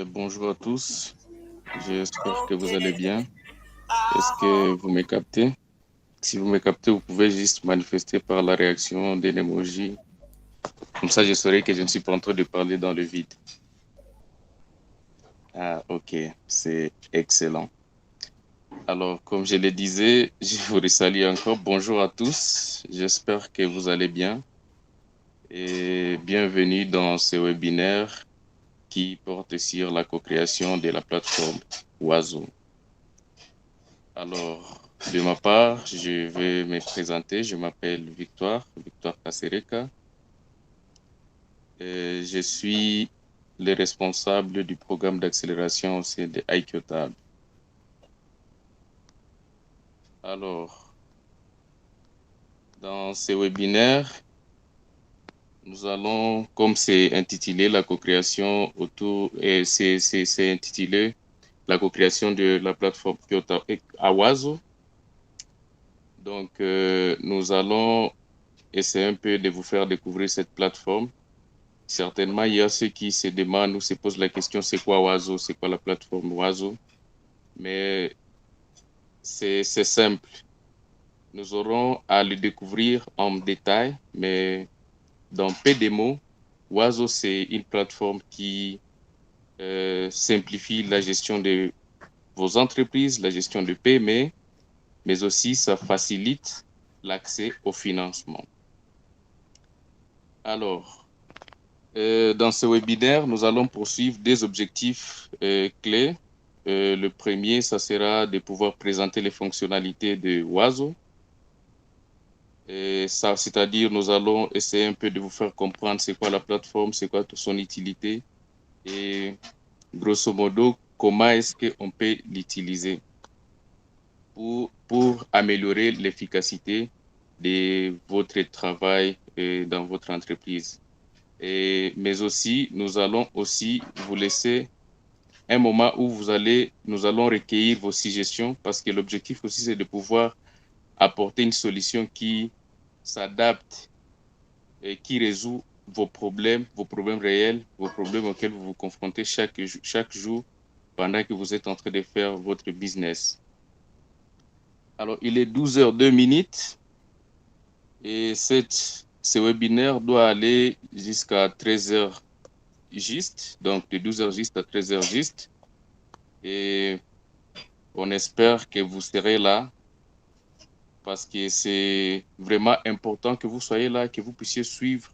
Bonjour à tous, j'espère que vous allez bien. Est-ce que vous me captez? Si vous me captez, vous pouvez juste manifester par la réaction d'un emoji. Comme ça, je saurai que je ne suis pas en train de parler dans le vide. Ah, ok, c'est excellent. Alors, comme je le disais, je vous salue encore. Bonjour à tous, j'espère que vous allez bien et bienvenue dans ce webinaire qui porte sur la co-création de la plateforme Oiseau. Alors, de ma part, je vais me présenter. Je m'appelle Victoire Kasereka. Je suis le responsable du programme d'accélération au sein de IQTAB. Alors, dans ce webinaire, nous allons, comme c'est intitulé la co-création autour, et c'est intitulé la co-création de la plateforme Kyoto à Oiseau. Donc, nous allons essayer un peu de vous faire découvrir cette plateforme. Certainement, il y a ceux qui se demandent ou se posent la question, c'est quoi Oiseau? C'est quoi la plateforme Oiseau? Mais c'est simple. Nous aurons à le découvrir en détail, mais dans peu de mots, Oiseau, c'est une plateforme qui simplifie la gestion de vos entreprises, la gestion de PME, mais aussi ça facilite l'accès au financement. Alors, dans ce webinaire, nous allons poursuivre des objectifs clés. Le premier, ça sera de pouvoir présenter les fonctionnalités de Oiseau. C'est-à-dire, nous allons essayer un peu de vous faire comprendre c'est quoi la plateforme, c'est quoi son utilité et grosso modo, comment est-ce qu'on peut l'utiliser pour améliorer l'efficacité de votre travail dans votre entreprise. Mais aussi, nous allons aussi vous laisser un moment où nous allons recueillir vos suggestions parce que l'objectif aussi, c'est de pouvoir apporter une solution qui s'adapte et qui résout vos problèmes réels, vos problèmes auxquels vous vous confrontez chaque jour pendant que vous êtes en train de faire votre business. Alors, il est 12h02 et ce webinaire doit aller jusqu'à 13h juste, donc de 12h juste à 13h juste. Et on espère que vous serez là parce que c'est vraiment important que vous soyez là, que vous puissiez suivre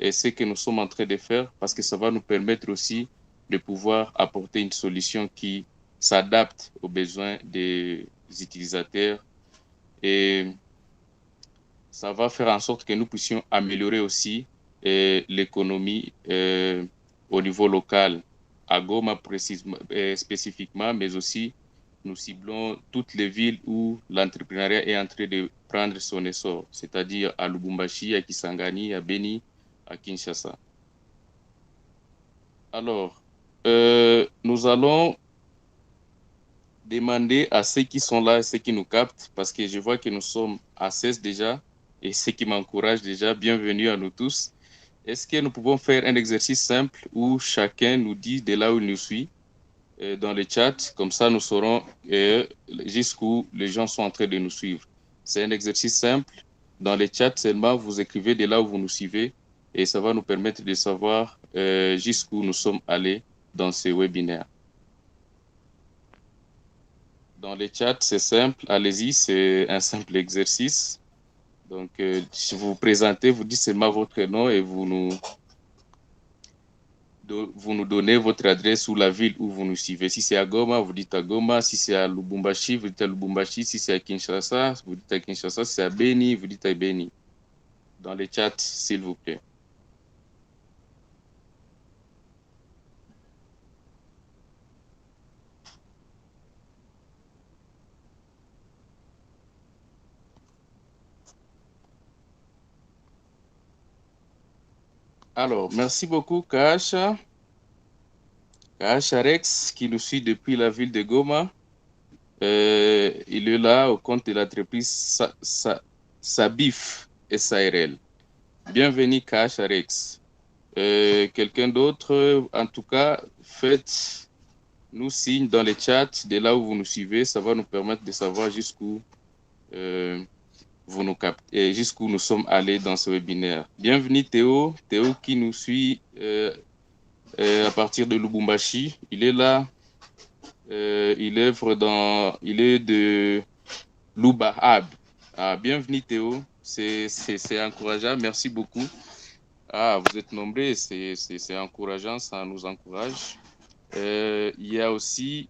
ce que nous sommes en train de faire parce que ça va nous permettre aussi de pouvoir apporter une solution qui s'adapte aux besoins des utilisateurs et ça va faire en sorte que nous puissions améliorer aussi l'économie au niveau local, à Goma spécifiquement, mais aussi nous ciblons toutes les villes où l'entrepreneuriat est en train de prendre son essor, c'est-à-dire à Lubumbashi, à Kisangani, à Beni, à Kinshasa. Alors, nous allons demander à ceux qui sont là, ceux qui nous captent, parce que je vois que nous sommes à 16 déjà, et ceux qui m'encouragent déjà, bienvenue à nous tous. Est-ce que nous pouvons faire un exercice simple où chacun nous dit de là où il nous suit dans le chat, comme ça nous saurons jusqu'où les gens sont en train de nous suivre. C'est un exercice simple. Dans le chat seulement, vous écrivez de là où vous nous suivez et ça va nous permettre de savoir jusqu'où nous sommes allés dans ce webinaire. Dans le chat, c'est simple, allez-y, c'est un simple exercice. Donc, si vous vous présentez, vous dites seulement votre nom et vous nous donnez votre adresse ou la ville où vous nous suivez. Si c'est à Goma, vous dites à Goma. Si c'est à Lubumbashi, vous dites à Lubumbashi. Si c'est à Kinshasa, vous dites à Kinshasa. Si c'est à Beni, vous dites à Beni. Dans le chat, s'il vous plaît. Alors, merci beaucoup, Kaasha. Kaasha Rex, qui nous suit depuis la ville de Goma. Il est là au compte de l'entreprise Sabif SARL. Bienvenue, Kaasha Rex. Quelqu'un d'autre, en tout cas, faites-nous signe dans les chats de là où vous nous suivez. Ça va nous permettre de savoir jusqu'où euh, vous nous captez, jusqu'où nous sommes allés dans ce webinaire. Bienvenue Théo. Théo qui nous suit à partir de Lubumbashi. Il est là. Il est de Lubahab. Ah, bienvenue Théo. C'est encourageant. Merci beaucoup. Ah, vous êtes nombreux. C'est encourageant. Ça nous encourage. Il y a aussi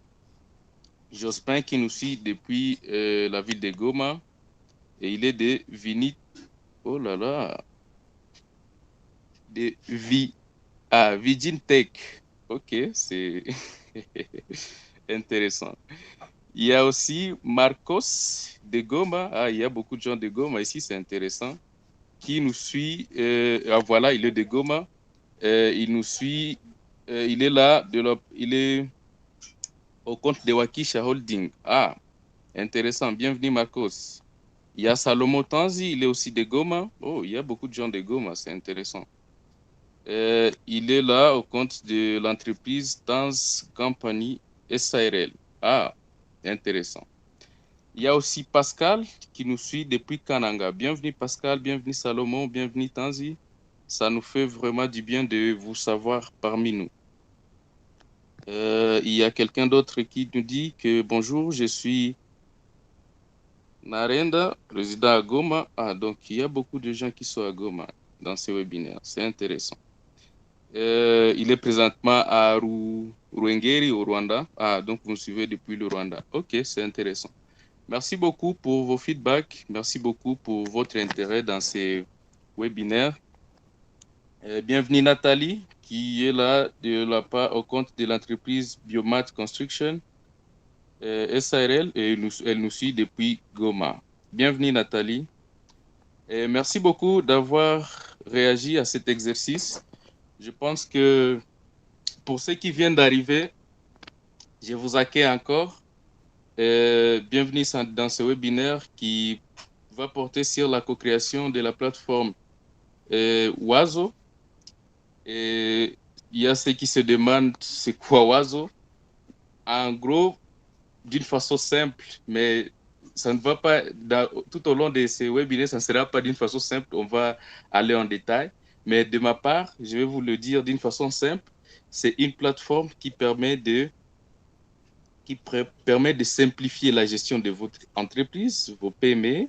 Jospin qui nous suit depuis la ville de Goma. Et il est de Vinit. Oh là là. De Virgin Tech. Ok, c'est intéressant. Il y a aussi Marcos de Goma. Ah, il y a beaucoup de gens de Goma ici, c'est intéressant. Qui nous suit. Voilà, il est de Goma. Il nous suit. Il est là. Il est au compte de Wakisha Holding. Ah, intéressant. Bienvenue, Marcos. Il y a Salomo Tanzi. Il est aussi de Goma. Oh, il y a beaucoup de gens de Goma. C'est intéressant. Il est là au compte de l'entreprise Tanz Company SARL. Ah, intéressant. Il y a aussi Pascal qui nous suit depuis Kananga. Bienvenue Pascal, bienvenue Salomon, bienvenue Tanzi. Ça nous fait vraiment du bien de vous savoir parmi nous. Il y a quelqu'un d'autre qui nous dit que bonjour, je suis Narenda, résident à Goma. Ah, donc il y a beaucoup de gens qui sont à Goma dans ce webinaire. C'est intéressant. Il est présentement à Ruengeri au Rwanda. Ah, donc vous me suivez depuis le Rwanda. Ok, c'est intéressant. Merci beaucoup pour vos feedbacks. Merci beaucoup pour votre intérêt dans ces webinaires. Bienvenue Nathalie, qui est là au compte de l'entreprise Biomat Construction SARL et elle nous suit depuis Goma. Bienvenue Nathalie. Merci beaucoup d'avoir réagi à cet exercice. Je pense que pour ceux qui viennent d'arriver, je vous accueille encore. Bienvenue dans ce webinaire qui va porter sur la co-création de la plateforme Oizo. Et il y a ceux qui se demandent c'est quoi Oizo. En gros, d'une façon simple, mais ça ne va pas, tout au long de ces webinaires, ça ne sera pas d'une façon simple, on va aller en détail. Mais de ma part, je vais vous le dire d'une façon simple, c'est une plateforme qui permet de simplifier la gestion de votre entreprise, vos PME,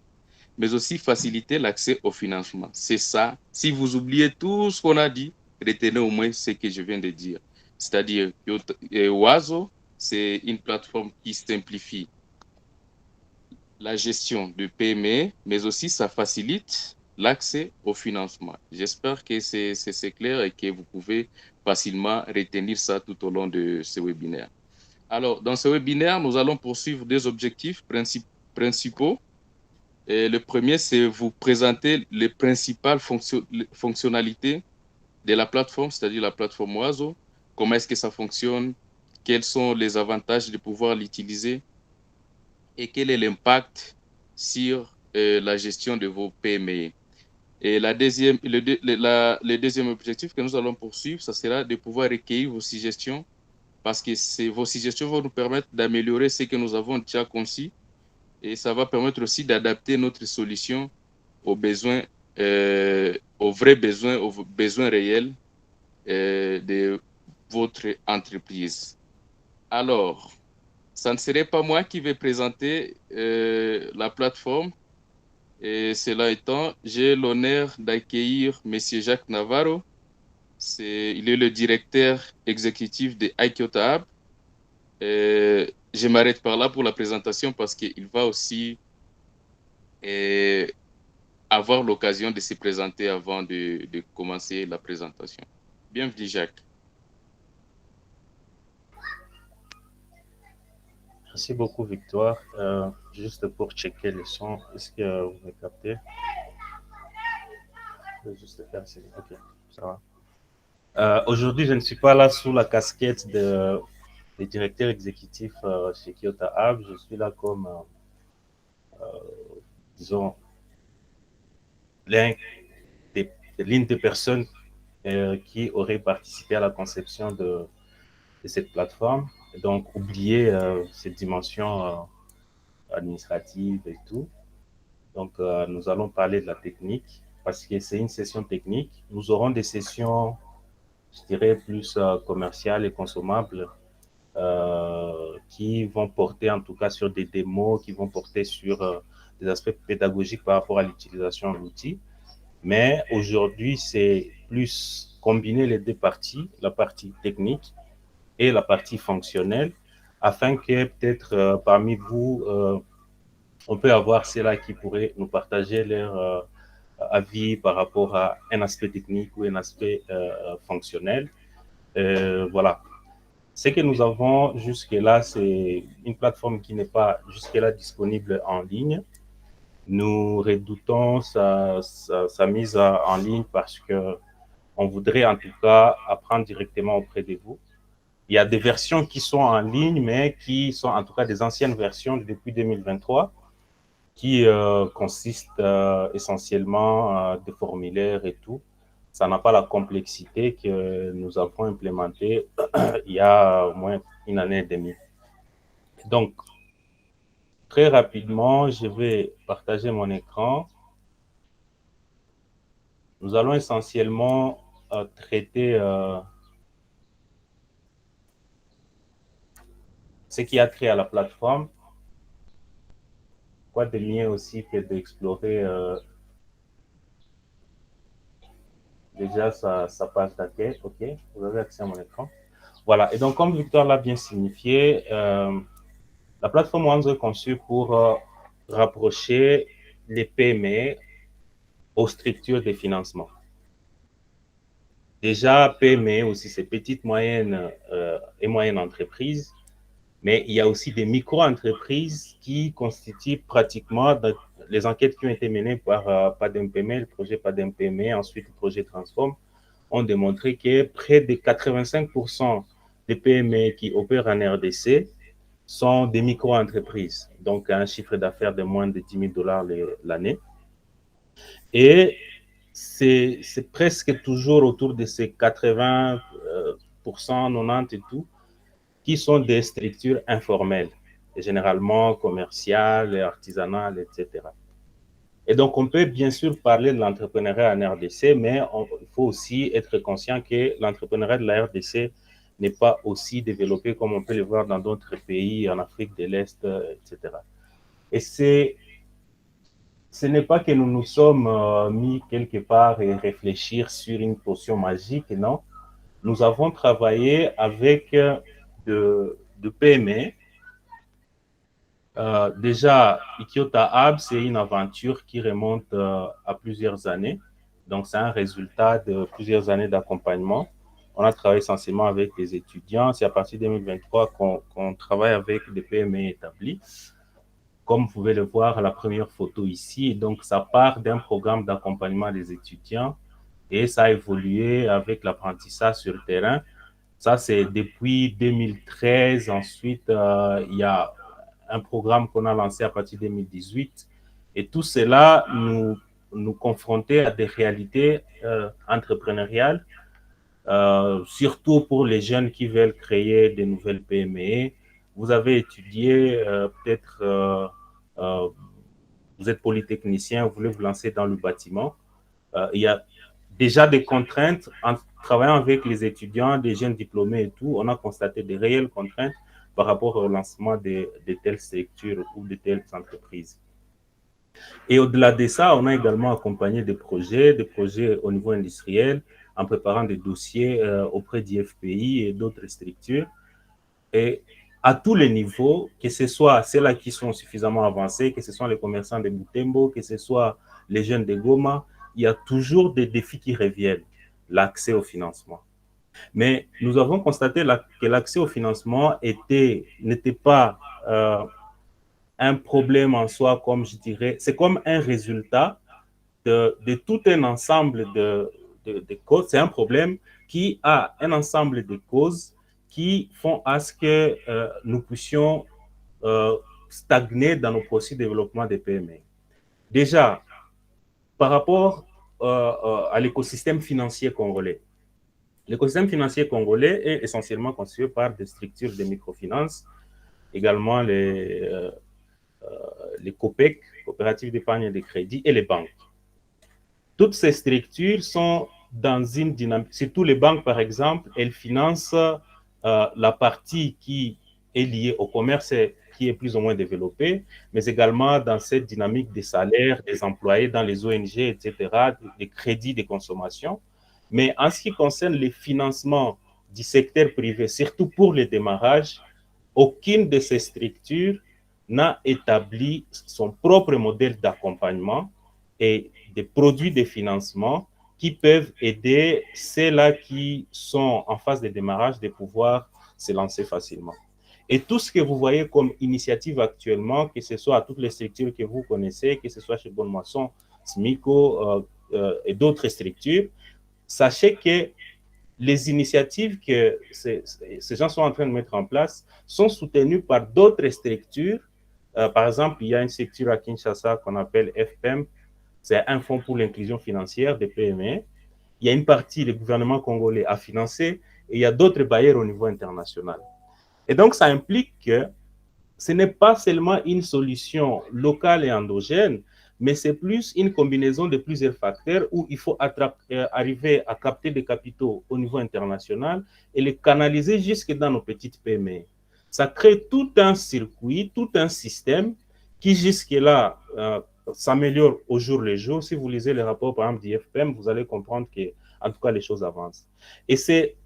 mais aussi faciliter l'accès au financement. C'est ça. Si vous oubliez tout ce qu'on a dit, retenez au moins ce que je viens de dire. C'est-à-dire que Oizo, c'est une plateforme qui simplifie la gestion de PME, mais aussi ça facilite l'accès au financement. J'espère que c'est clair et que vous pouvez facilement retenir ça tout au long de ce webinaire. Alors, dans ce webinaire, nous allons poursuivre des objectifs principaux. Et le premier, c'est vous présenter les principales fonctionnalités de la plateforme, c'est-à-dire la plateforme Oizo. Comment est-ce que ça fonctionne? Quels sont les avantages de pouvoir l'utiliser? Et quel est l'impact sur la gestion de vos PME? Et le deuxième objectif que nous allons poursuivre, ça sera de pouvoir recueillir vos suggestions parce que vos suggestions vont nous permettre d'améliorer ce que nous avons déjà conçu et ça va permettre aussi d'adapter notre solution aux besoins, aux besoins réels de votre entreprise. Alors, ça ne serait pas moi qui vais présenter la plateforme. Et cela étant, j'ai l'honneur d'accueillir Monsieur Jacques Navarro. Il est le directeur exécutif de Ikiota Hub. Je m'arrête par là pour la présentation parce qu'il va aussi avoir l'occasion de se présenter avant de commencer la présentation. Bienvenue, Jacques. Merci beaucoup, Victoire. Juste pour checker le son, est-ce que vous me captez? Je vais juste faire ça. Ok, ça va. Aujourd'hui, je ne suis pas là sous la casquette de directeur exécutif chez Kyoto Hub. Je suis là comme, disons, l'une des personnes qui auraient participé à la conception de cette plateforme. Et donc, oublier cette dimension administrative et tout. Donc, nous allons parler de la technique parce que c'est une session technique. Nous aurons des sessions, je dirais, plus commerciales et consommables qui vont porter en tout cas sur des démos, qui vont porter sur des aspects pédagogiques par rapport à l'utilisation de l'outil. Mais aujourd'hui, c'est plus combiner les deux parties, la partie technique et la partie fonctionnelle, afin que peut-être parmi vous, on peut avoir ceux-là qui pourraient nous partager leur avis par rapport à un aspect technique ou un aspect fonctionnel. Voilà. Ce que nous avons jusque-là, c'est une plateforme qui n'est pas jusque-là disponible en ligne. Nous redoutons sa mise en ligne parce que on voudrait en tout cas apprendre directement auprès de vous. Il y a des versions qui sont en ligne, mais qui sont en tout cas des anciennes versions depuis 2023, qui consistent essentiellement des formulaires et tout. Ça n'a pas la complexité que nous avons implémentée il y a au moins une année et demie. Donc, très rapidement, je vais partager mon écran. Nous allons essentiellement traiter ce qui a trait à la plateforme. Quoi de mieux aussi que d'explorer déjà sa page d'accueil. OK, vous avez accès à mon écran. Voilà, et donc comme Victor l'a bien signifié, la plateforme Wanzo est conçue pour rapprocher les PME aux structures de financement. Déjà, PME aussi, c'est petites, moyennes et moyennes entreprises, mais il y a aussi des micro-entreprises qui constituent pratiquement les enquêtes qui ont été menées par PADMPME, le projet PADMPME, ensuite le projet Transform, ont démontré que près de 85% des PME qui opèrent en RDC sont des micro-entreprises, donc un chiffre d'affaires de moins de 10 000 dollars l'année. Et c'est presque toujours autour de ces 80%, 90% et tout, qui sont des structures informelles, généralement commerciales, artisanales, etc. Et donc, on peut bien sûr parler de l'entrepreneuriat en RDC, mais il faut aussi être conscient que l'entrepreneuriat de la RDC n'est pas aussi développé comme on peut le voir dans d'autres pays, en Afrique de l'Est, etc. Et ce n'est pas que nous nous sommes mis quelque part et réfléchir sur une potion magique, non. Nous avons travaillé avec de PME. Déjà, Ikiota Hub, c'est une aventure qui remonte à plusieurs années. Donc, c'est un résultat de plusieurs années d'accompagnement. On a travaillé essentiellement avec des étudiants. C'est à partir de 2023 qu'on travaille avec des PME établis. Comme vous pouvez le voir à la première photo ici, donc ça part d'un programme d'accompagnement des étudiants et ça a évolué avec l'apprentissage sur le terrain. Ça, c'est depuis 2013. Ensuite, il y a un programme qu'on a lancé à partir de 2018. Et tout cela nous confrontait à des réalités entrepreneuriales, surtout pour les jeunes qui veulent créer de nouvelles PME. Vous avez étudié peut-être, vous êtes polytechnicien, vous voulez vous lancer dans le bâtiment. Il y a déjà des contraintes en travaillant avec les étudiants, des jeunes diplômés et tout. On a constaté des réelles contraintes par rapport au lancement de telles structures ou de telles entreprises. Et au-delà de ça, on a également accompagné des projets au niveau industriel, en préparant des dossiers auprès d'IFPI et d'autres structures. Et à tous les niveaux, que ce soit ceux-là qui sont suffisamment avancés, que ce soit les commerçants de Butembo, que ce soit les jeunes de Goma, il y a toujours des défis qui reviennent. L'accès au financement. Mais nous avons constaté que l'accès au financement n'était pas un problème en soi, comme je dirais. C'est comme un résultat de tout un ensemble de causes. C'est un problème qui a un ensemble de causes qui font à ce que nous puissions stagner dans nos processus de développement des PME. Déjà, par rapport à l'écosystème financier congolais, L'écosystème financier congolais est essentiellement constitué par des structures de microfinance, également les COPEC, coopératives d'épargne et de crédit, et les banques. Toutes ces structures sont dans une dynamique, surtout les banques par exemple, elles financent la partie qui est liée au commerce qui est plus ou moins développée, mais également dans cette dynamique des salaires des employés dans les ONG, etc., des crédits de consommation. Mais en ce qui concerne les financements du secteur privé, surtout pour le démarrage, aucune de ces structures n'a établi son propre modèle d'accompagnement et des produits de financement qui peuvent aider ceux-là qui sont en phase de démarrage de pouvoir se lancer facilement. Et tout ce que vous voyez comme initiative actuellement, que ce soit à toutes les structures que vous connaissez, que ce soit chez Bonne-Moisson, SMICO et d'autres structures, sachez que les initiatives que ces gens sont en train de mettre en place sont soutenues par d'autres structures. Par exemple, il y a une structure à Kinshasa qu'on appelle FPEM, c'est un fonds pour l'inclusion financière des PME. Il y a une partie, le gouvernement congolais a financé, et il y a d'autres bailleurs au niveau international. Et donc, ça implique que ce n'est pas seulement une solution locale et endogène, mais c'est plus une combinaison de plusieurs facteurs où il faut arriver à capter des capitaux au niveau international et les canaliser jusque dans nos petites PME. Ça crée tout un circuit, tout un système qui jusque-là s'améliore au jour le jour. Si vous lisez les rapports, par exemple, d'IFPM, vous allez comprendre que, en tout cas, les choses avancent. Et c'est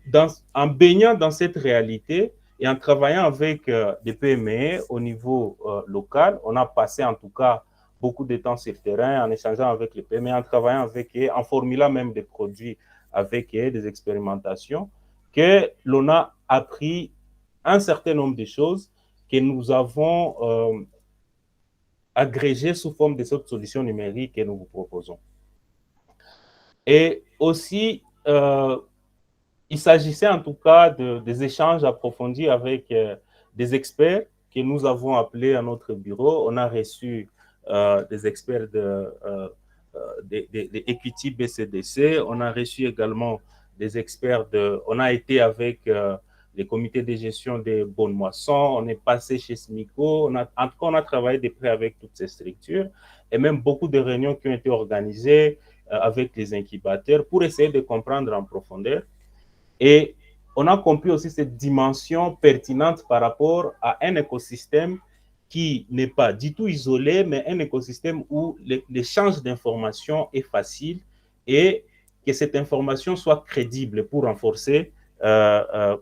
en baignant dans cette réalité et en travaillant avec des PME au niveau local, on a passé en tout cas beaucoup de temps sur le terrain en échangeant avec les PME, en travaillant avec eux, en formulant même des produits avec eux, des expérimentations, que l'on a appris un certain nombre de choses que nous avons agrégées sous forme de cette solution numérique que nous vous proposons. Et aussi, il s'agissait en tout cas des échanges approfondis avec des experts que nous avons appelés à notre bureau. On a reçu des experts de Equity BCDC. On a reçu également des experts on a été avec les comités de gestion des Bonne-Moisson. On est passé chez SMICO. En tout cas, on a travaillé de près avec toutes ces structures et même beaucoup de réunions qui ont été organisées avec les incubateurs pour essayer de comprendre en profondeur. Et on a compris aussi cette dimension pertinente par rapport à un écosystème qui n'est pas du tout isolé, mais un écosystème où l'échange d'informations est facile et que cette information soit crédible pour renforcer, la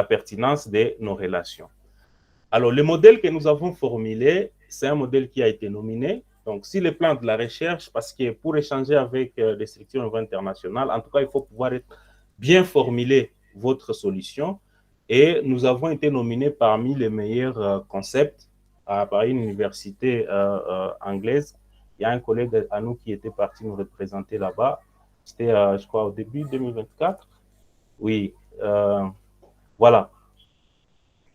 pertinence de nos relations. Alors, le modèle que nous avons formulé, c'est un modèle qui a été nominé. Donc, sur le plan de la recherche, parce que pour échanger avec des structures au niveau international, en tout cas, il faut pouvoir bien formuler votre solution. Et nous avons été nominés parmi les meilleurs concepts par une université anglaise. Il y a un collègue à nous qui était parti nous représenter là-bas. C'était, je crois, au début 2024. Oui, voilà.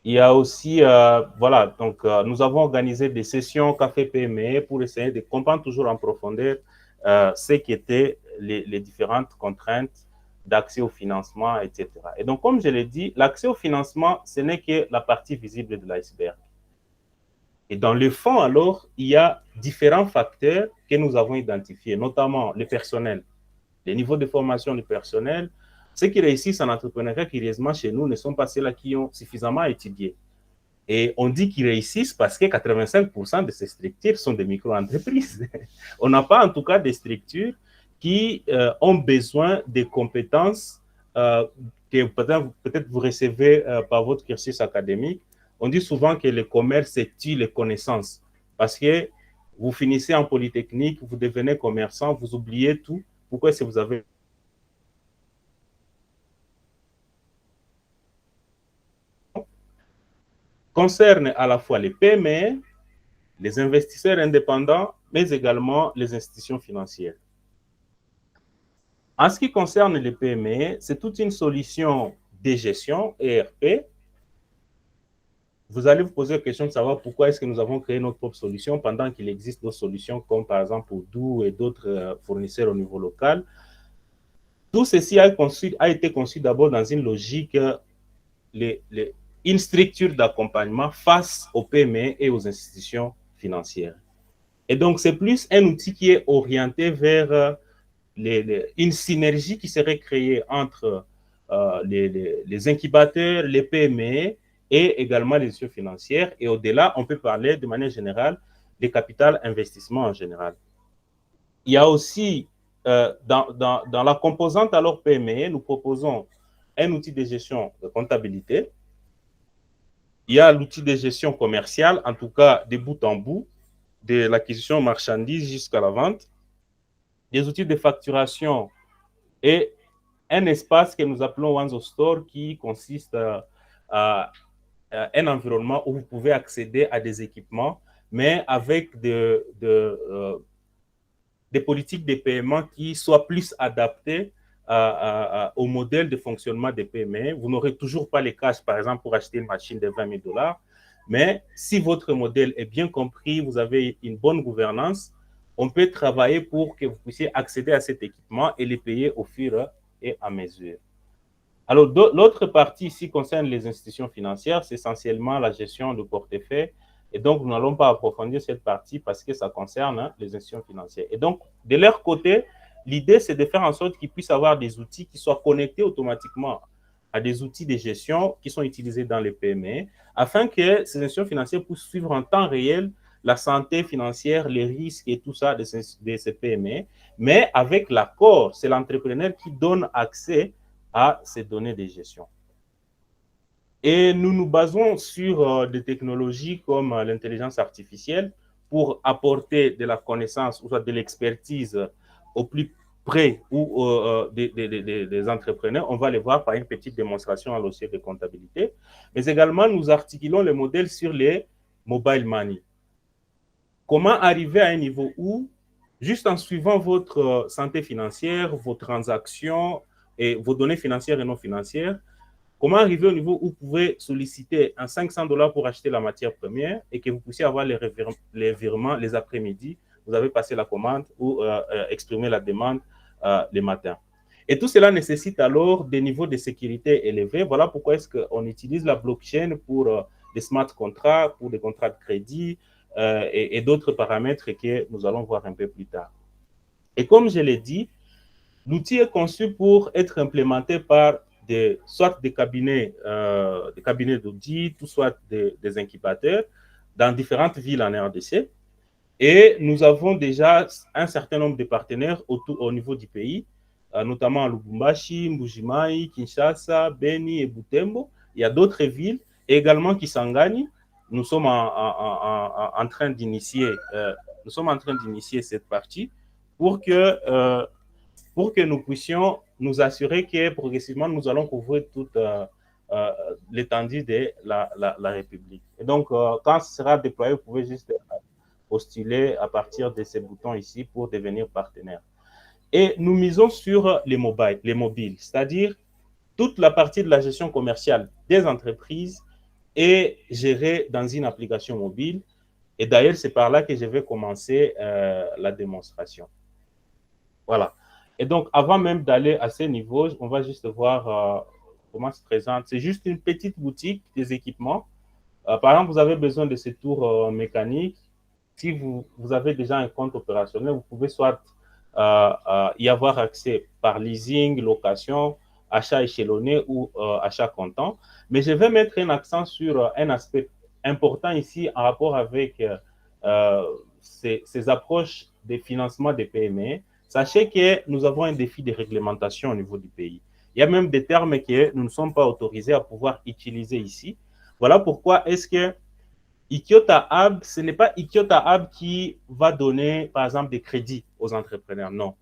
Il y a aussi, voilà, donc nous avons organisé des sessions Café PME pour essayer de comprendre toujours en profondeur ce qu'étaient les différentes contraintes d'accès au financement, etc. Et donc, comme je l'ai dit, l'accès au financement, ce n'est que la partie visible de l'iceberg. Et dans le fond, alors, il y a différents facteurs que nous avons identifiés, notamment le personnel, les niveaux de formation du personnel. Ceux qui réussissent en entrepreneuriat, curieusement, chez nous, ne sont pas ceux-là qui ont suffisamment étudié. Et on dit qu'ils réussissent parce que 85% de ces structures sont des micro-entreprises. On n'a pas en tout cas des structures qui ont besoin des compétences que peut-être vous recevez par votre cursus académique. On dit souvent que le commerce tue les connaissances parce que vous finissez en polytechnique, vous devenez commerçant, vous oubliez tout. Pourquoi est-ce que vous avez concerne à la fois les PME, les investisseurs indépendants, mais également les institutions financières. En ce qui concerne les PME, c'est toute une solution de gestion ERP vous allez vous poser la question de savoir pourquoi est-ce que nous avons créé notre propre solution pendant qu'il existe d'autres solutions comme par exemple Odoo et d'autres fournisseurs au niveau local. Tout ceci a été conçu d'abord dans une logique, une structure d'accompagnement face aux PME et aux institutions financières. Et donc, c'est plus un outil qui est orienté vers une synergie qui serait créée entre les incubateurs, les PME et également les institutions financières. Et au-delà, on peut parler de manière générale des capital investissements en général. Il y a aussi, dans la composante alors PME, nous proposons un outil de gestion de comptabilité. Il y a l'outil de gestion commerciale, en tout cas de bout en bout, de l'acquisition marchandises jusqu'à la vente, des outils de facturation et un espace que nous appelons One Store qui consiste à un environnement où vous pouvez accéder à des équipements, mais avec des politiques de paiement qui soient plus adaptées au modèle de fonctionnement des PME. Vous n'aurez toujours pas les cash, par exemple, pour acheter une machine de 20 000 $. Mais si votre modèle est bien compris, vous avez une bonne gouvernance, on peut travailler pour que vous puissiez accéder à cet équipement et les payer au fur et à mesure. Alors, l'autre partie ici concerne les institutions financières, c'est essentiellement la gestion de portefeuille. Et donc, nous n'allons pas approfondir cette partie parce que ça concerne les institutions financières. Et donc, de leur côté, l'idée, c'est de faire en sorte qu'ils puissent avoir des outils qui soient connectés automatiquement à des outils de gestion qui sont utilisés dans les PME, afin que ces institutions financières puissent suivre en temps réel la santé financière, les risques et tout ça de ces PME, mais avec l'accord, c'est l'entrepreneur qui donne accès à ces données de gestion. Et nous nous basons sur des technologies comme l'intelligence artificielle pour apporter de la connaissance ou soit de l'expertise au plus près ou des entrepreneurs. On va les voir par une petite démonstration à l'OCF de comptabilité. Mais également, nous articulons le modèle sur les mobile money. Comment arriver à un niveau où, juste en suivant votre santé financière, vos transactions et vos données financières et non financières, comment arriver au niveau où vous pouvez solliciter un 500 $ pour acheter la matière première et que vous puissiez avoir les virements les après-midi, vous avez passé la commande ou exprimé la demande le matin. Et tout cela nécessite alors des niveaux de sécurité élevés. Voilà pourquoi est-ce qu'on utilise la blockchain pour des smart contracts, pour des contrats de crédit et d'autres paramètres que nous allons voir un peu plus tard. Et comme je l'ai dit, l'outil est conçu pour être implémenté par soit des cabinets d'audit, ou soit des incubateurs dans différentes villes en RDC. Et nous avons déjà un certain nombre de partenaires au niveau du pays, notamment à Lubumbashi, Mbujimayi, Kinshasa, Beni et Butembo. Il y a d'autres villes également qui s'engagent. Nous sommes en train d'initier cette partie pour que nous puissions nous assurer que progressivement, nous allons couvrir toute l'étendue de la République. Et donc, quand ce sera déployé, vous pouvez juste postuler à partir de ces boutons ici pour devenir partenaire. Et nous misons sur les mobiles, c'est-à-dire toute la partie de la gestion commerciale des entreprises est gérée dans une application mobile. Et d'ailleurs, c'est par là que je vais commencer la démonstration. Voilà. Et donc, avant même d'aller à ces niveaux, on va juste voir comment se présente. C'est juste une petite boutique des équipements. Par exemple, vous avez besoin de ces tours mécaniques. Si vous avez déjà un compte opérationnel, vous pouvez soit y avoir accès par leasing, location, achat échelonné ou achat comptant. Mais je vais mettre un accent sur un aspect important ici en rapport avec ces approches de financement des PME. Sachez que nous avons un défi de réglementation au niveau du pays. Il y a même des termes que nous ne sommes pas autorisés à pouvoir utiliser ici. Voilà pourquoi est-ce que Ikiota Hub, ce n'est pas Ikiota Hub qui va donner, par exemple, des crédits aux entrepreneurs. Non.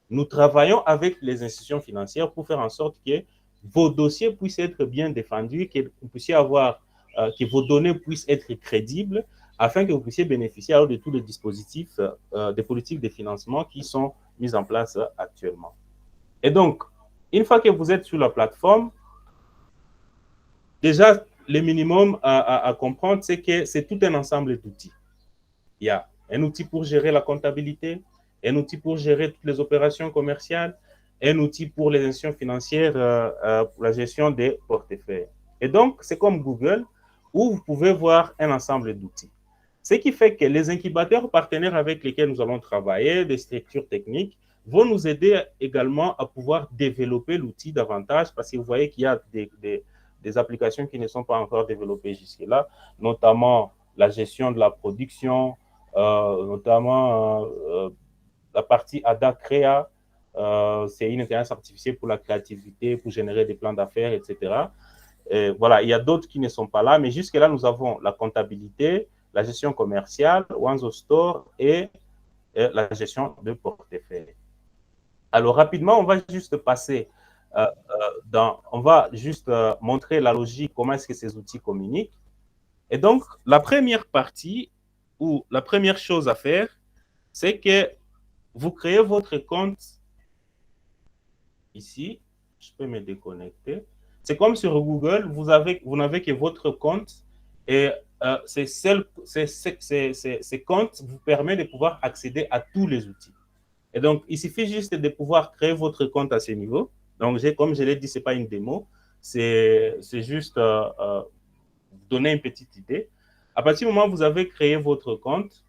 Nous travaillons avec les institutions financières pour faire en sorte que vos dossiers puissent être bien défendus, que vous puissiez avoir, que vos données puissent être crédibles, afin que vous puissiez bénéficier alors de tous les dispositifs, des politiques de financement qui sont mises en place actuellement. Et donc, une fois que vous êtes sur la plateforme, déjà, le minimum à comprendre, c'est que c'est tout un ensemble d'outils. Il y a un outil pour gérer la comptabilité, un outil pour gérer toutes les opérations commerciales, un outil pour les institutions financières, pour la gestion des portefeuilles. Et donc, c'est comme Google, où vous pouvez voir un ensemble d'outils. Ce qui fait que les incubateurs partenaires avec lesquels nous allons travailler, des structures techniques, vont nous aider également à pouvoir développer l'outil davantage, parce que vous voyez qu'il y a des applications qui ne sont pas encore développées jusque-là, notamment la gestion de la production, notamment la partie ADA Créa, c'est une intelligence artificielle pour la créativité, pour générer des plans d'affaires, etc. Et voilà, il y a d'autres qui ne sont pas là, mais jusque-là, nous avons la comptabilité, la gestion commerciale, Wanzo Store et la gestion de portefeuille. Alors, rapidement, on va juste passer on va juste montrer la logique, comment est-ce que ces outils communiquent. Et donc, la première partie ou la première chose à faire, c'est que vous créez votre compte ici. Je peux me déconnecter. C'est comme sur Google, vous n'avez que votre compte et ces comptes vous permettent de pouvoir accéder à tous les outils. Et donc, il suffit juste de pouvoir créer votre compte à ce niveau. Donc, comme je l'ai dit, ce n'est pas une démo, c'est juste donner une petite idée. À partir du moment où vous avez créé votre compte,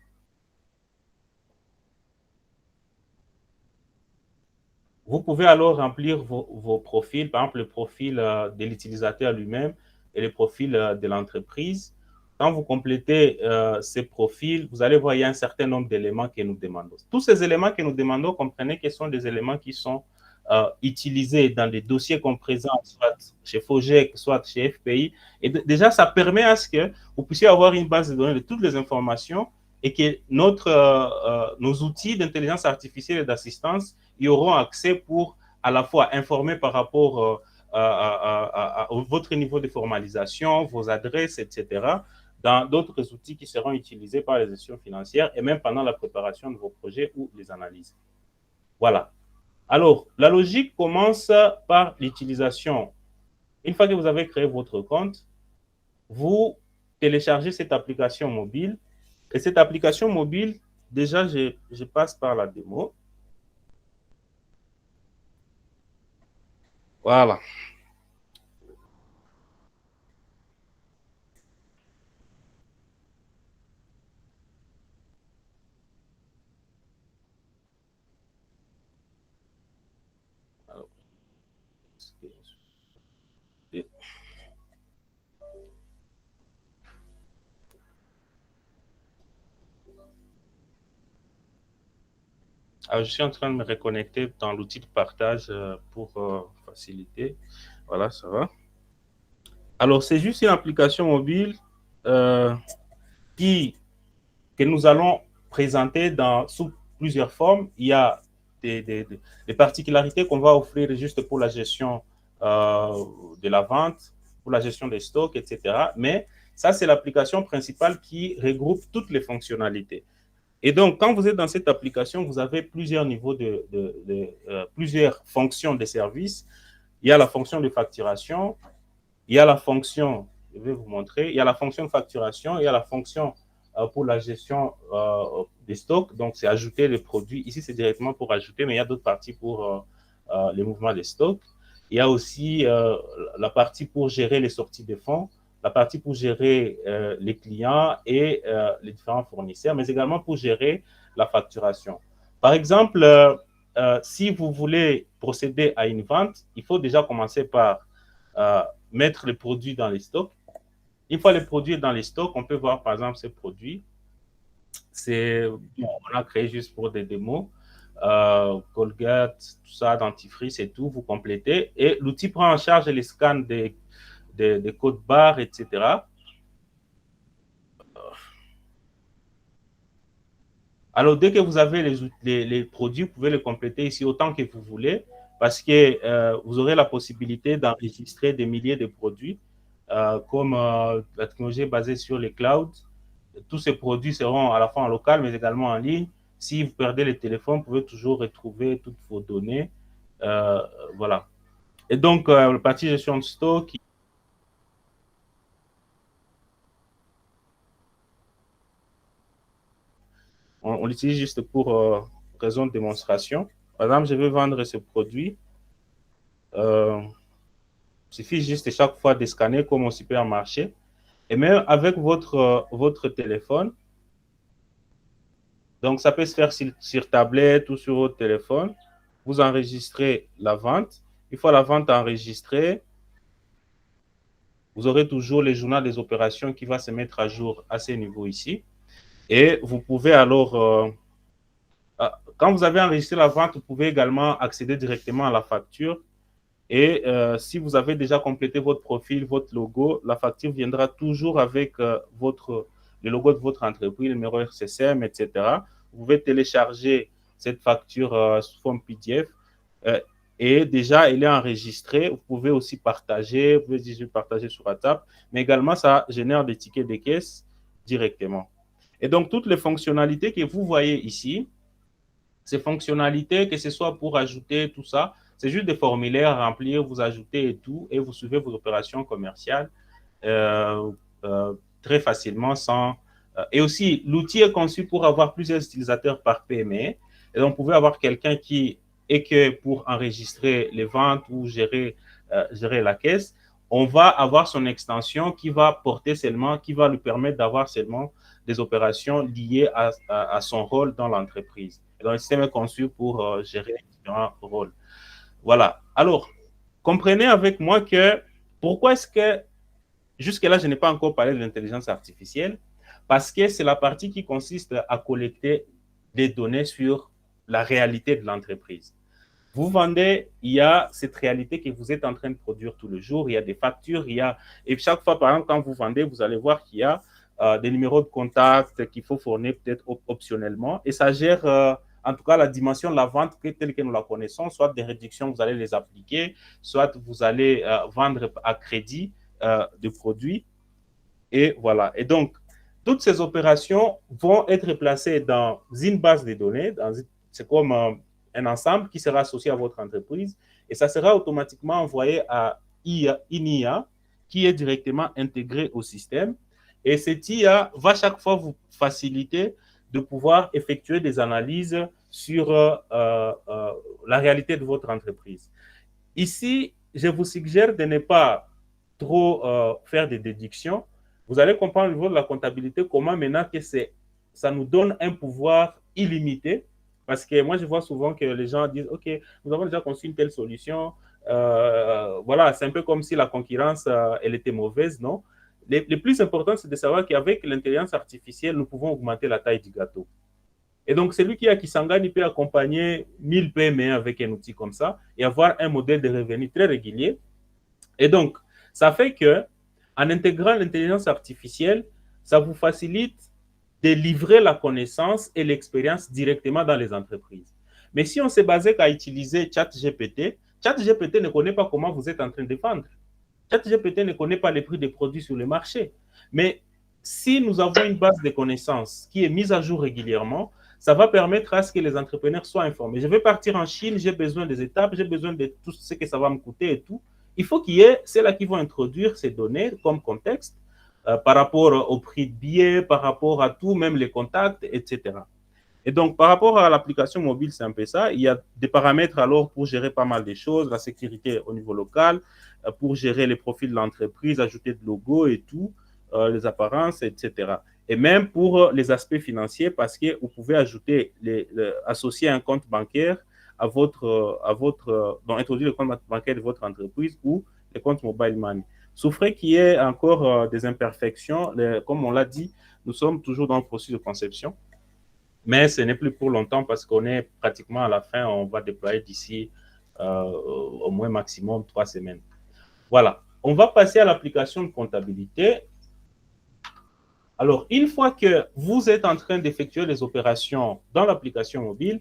vous pouvez alors remplir vos profils, par exemple le profil de l'utilisateur lui-même et le profil de l'entreprise. Quand vous complétez ces profils, vous allez voir il y a un certain nombre d'éléments que nous demandons. Tous ces éléments que nous demandons, comprenez que ce sont des éléments qui sont utilisés dans les dossiers qu'on présente, soit chez FOGEC, soit chez FPI. Et déjà, ça permet à ce que vous puissiez avoir une base de données de toutes les informations et que nos outils d'intelligence artificielle et d'assistance y auront accès pour à la fois informer par rapport à votre niveau de formalisation, vos adresses, etc., dans d'autres outils qui seront utilisés par les institutions financières et même pendant la préparation de vos projets ou les analyses. Voilà. Alors, la logique commence par l'utilisation. Une fois que vous avez créé votre compte, vous téléchargez cette application mobile. Et cette application mobile, déjà, je passe par la démo. Voilà. Alors, je suis en train de me reconnecter dans l'outil de partage pour faciliter. Voilà, ça va. Alors, c'est juste une application mobile que nous allons présenter sous plusieurs formes. Il y a des particularités qu'on va offrir juste pour la gestion de la vente, pour la gestion des stocks, etc. Mais ça, c'est l'application principale qui regroupe toutes les fonctionnalités. Et donc, quand vous êtes dans cette application, vous avez plusieurs niveaux plusieurs fonctions de services. Il y a la fonction de facturation, il y a la fonction, je vais vous montrer, il y a la fonction de facturation, il y a la fonction pour la gestion des stocks. Donc, c'est ajouter les produits. Ici, c'est directement pour ajouter, mais il y a d'autres parties pour les mouvements des stocks. Il y a aussi la partie pour gérer les sorties de fonds, la partie pour gérer les clients et les différents fournisseurs, mais également pour gérer la facturation. Par exemple, si vous voulez procéder à une vente, il faut déjà commencer par mettre les produits dans les stocks. Une fois les produits dans les stocks, on peut voir par exemple ces produits. On a créé juste pour des démos. Colgate, tout ça, dentifrice et tout, vous complétez. Et l'outil prend en charge les scans des codes barres, etc. Alors, dès que vous avez les produits, vous pouvez les compléter ici autant que vous voulez parce que vous aurez la possibilité d'enregistrer des milliers de produits comme la technologie est basée sur les clouds. Tous ces produits seront à la fois en local, mais également en ligne. Si vous perdez le téléphone, vous pouvez toujours retrouver toutes vos données. Voilà. Et donc, la partie gestion de stock, on l'utilise juste pour raison de démonstration. Par exemple, je veux vendre ce produit. Il suffit juste chaque fois de scanner comme au supermarché. Et même avec votre téléphone, donc ça peut se faire sur tablette ou sur votre téléphone. Vous enregistrez la vente. Une fois la vente enregistrée, vous aurez toujours le journal des opérations qui va se mettre à jour à ce niveau ici. Et vous pouvez alors, quand vous avez enregistré la vente, vous pouvez également accéder directement à la facture. Et si vous avez déjà complété votre profil, votre logo, la facture viendra toujours avec le logo de votre entreprise, le numéro RCCM, etc. Vous pouvez télécharger cette facture sous forme PDF. Et déjà, elle est enregistrée. Vous pouvez aussi partager, vous pouvez déjà partager sur WhatsApp, mais également, ça génère des tickets de caisse directement. Et donc, toutes les fonctionnalités que vous voyez ici, ces fonctionnalités, que ce soit pour ajouter tout ça, c'est juste des formulaires à remplir, vous ajoutez et tout, et vous suivez vos opérations commerciales très facilement sans... et aussi, l'outil est conçu pour avoir plusieurs utilisateurs par PME. Et donc, vous pouvez avoir quelqu'un qui est que pour enregistrer les ventes ou gérer la caisse, on va avoir son extension qui va porter seulement, qui va lui permettre d'avoir seulement des opérations liées à son rôle dans l'entreprise. Et donc, le système est conçu pour gérer différents rôles. Voilà. Alors, comprenez avec moi que pourquoi est-ce que jusque-là, je n'ai pas encore parlé de l'intelligence artificielle? Parce que c'est la partie qui consiste à collecter des données sur la réalité de l'entreprise. Vous vendez, il y a cette réalité que vous êtes en train de produire tous les jours, il y a des factures, et chaque fois, par exemple, quand vous vendez, vous allez voir qu'il y a des numéros de contact qu'il faut fournir peut-être optionnellement, et ça gère en tout cas la dimension de la vente telle que nous la connaissons, soit des réductions, vous allez les appliquer, soit vous allez vendre à crédit de produits, et voilà. Et donc, toutes ces opérations vont être placées dans une base de données, c'est comme un ensemble qui sera associé à votre entreprise, et ça sera automatiquement envoyé à une IA qui est directement intégrée au système. Et cette IA va chaque fois vous faciliter de pouvoir effectuer des analyses sur la réalité de votre entreprise. Ici, je vous suggère de ne pas trop faire des déductions. Vous allez comprendre au niveau de la comptabilité comment maintenant que ça nous donne un pouvoir illimité. Parce que moi, je vois souvent que les gens disent, OK, nous avons déjà conçu une telle solution. Voilà, c'est un peu comme si la concurrence, elle était mauvaise, non? Le plus important, c'est de savoir qu'avec l'intelligence artificielle, nous pouvons augmenter la taille du gâteau. Et donc, celui qui a Kisangani peut accompagner 1000 PME avec un outil comme ça et avoir un modèle de revenu très régulier. Et donc, ça fait que, en intégrant l'intelligence artificielle, ça vous facilite de livrer la connaissance et l'expérience directement dans les entreprises. Mais si on s'est basé qu'à utiliser ChatGPT, ChatGPT ne connaît pas comment vous êtes en train de vendre. ChatGPT ne connaît pas les prix des produits sur le marché. Mais si nous avons une base de connaissances qui est mise à jour régulièrement, ça va permettre à ce que les entrepreneurs soient informés. Je vais partir en Chine, j'ai besoin des étapes, j'ai besoin de tout ce que ça va me coûter et tout. Il faut qu'il y ait ceux-là qui vont introduire ces données comme contexte par rapport au prix de billets, par rapport à tout, même les contacts, etc. Et donc, par rapport à l'application mobile, c'est un peu ça. Il y a des paramètres alors pour gérer pas mal de choses, la sécurité au niveau local, pour gérer les profils de l'entreprise, ajouter de logos et tout, les apparences, etc. Et même pour les aspects financiers, parce que vous pouvez ajouter, associer un compte bancaire à donc introduire le compte bancaire de votre entreprise ou le compte mobile money. Souffrez qu'il y ait encore des imperfections. Comme on l'a dit, nous sommes toujours dans le processus de conception, mais ce n'est plus pour longtemps parce qu'on est pratiquement à la fin. On va déployer d'ici au moins maximum 3 semaines. Voilà. On va passer à l'application de comptabilité. Alors, une fois que vous êtes en train d'effectuer les opérations dans l'application mobile,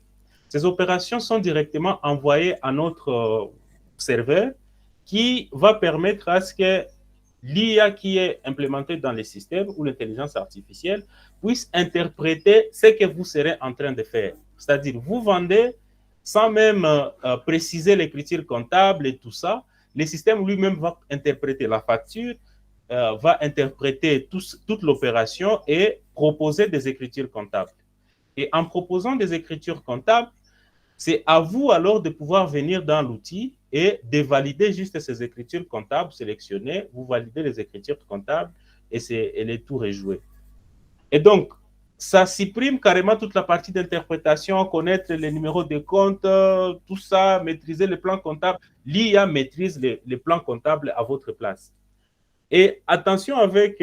ces opérations sont directement envoyées à notre serveur qui va permettre à ce que l'IA qui est implémentée dans les systèmes ou l'intelligence artificielle puisse interpréter ce que vous serez en train de faire. C'est-à-dire, vous vendez sans même préciser l'écriture comptable et tout ça. Le système lui-même va interpréter la facture, va interpréter toute l'opération et proposer des écritures comptables. Et en proposant des écritures comptables, c'est à vous alors de pouvoir venir dans l'outil et de valider juste ces écritures comptables sélectionnées. Vous validez les écritures comptables et le tour est joué. Et donc, ça supprime carrément toute la partie d'interprétation, connaître les numéros de compte, tout ça, maîtriser les plans comptables. L'IA maîtrise les plans comptables à votre place. Et attention avec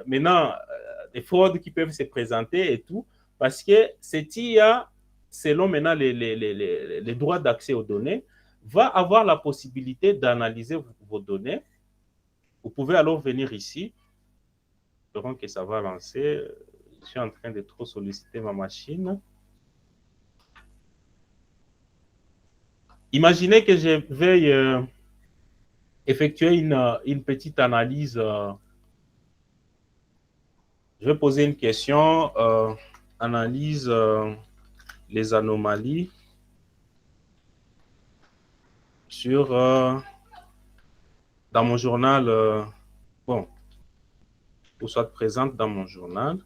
maintenant des fraudes qui peuvent se présenter et tout, parce que cette IA, selon maintenant les droits d'accès aux données, va avoir la possibilité d'analyser vos données. Vous pouvez alors venir ici, espérons que ça va lancer. Je suis en train de trop solliciter ma machine. Imaginez que je veuille effectuer une petite analyse. Je vais poser une question. Analyse les anomalies sur dans mon journal. Bon, ou soit présente dans mon journal.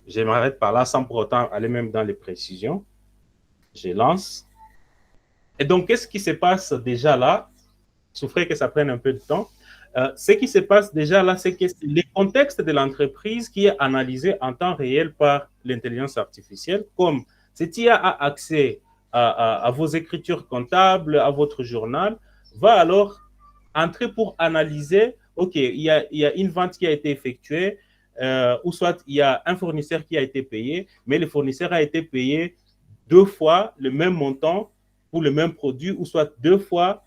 Je m'arrête par là sans pour autant aller même dans les précisions. Je lance. Et donc, qu'est-ce qui se passe déjà là? Souffrez que ça prenne un peu de temps. Ce qui se passe déjà là, c'est que le contexte de l'entreprise qui est analysé en temps réel par l'intelligence artificielle, comme cette IA a accès à vos écritures comptables, à votre journal, va alors entrer pour analyser, OK, il y a une vente qui a été effectuée, ou soit il y a un fournisseur qui a été payé, mais le fournisseur a été payé 2 fois le même montant pour le même produit, ou soit 2 fois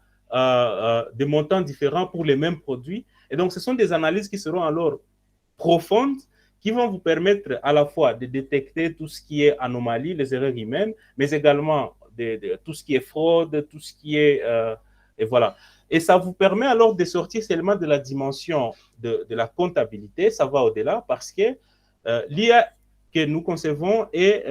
des montants différents pour les mêmes produits. Et donc, ce sont des analyses qui seront alors profondes, qui vont vous permettre à la fois de détecter tout ce qui est anomalie, les erreurs humaines, mais également tout ce qui est fraude, tout ce qui est... et voilà. Et ça vous permet alors de sortir seulement de la dimension de la comptabilité, ça va au-delà, parce que l'IA que nous concevons est...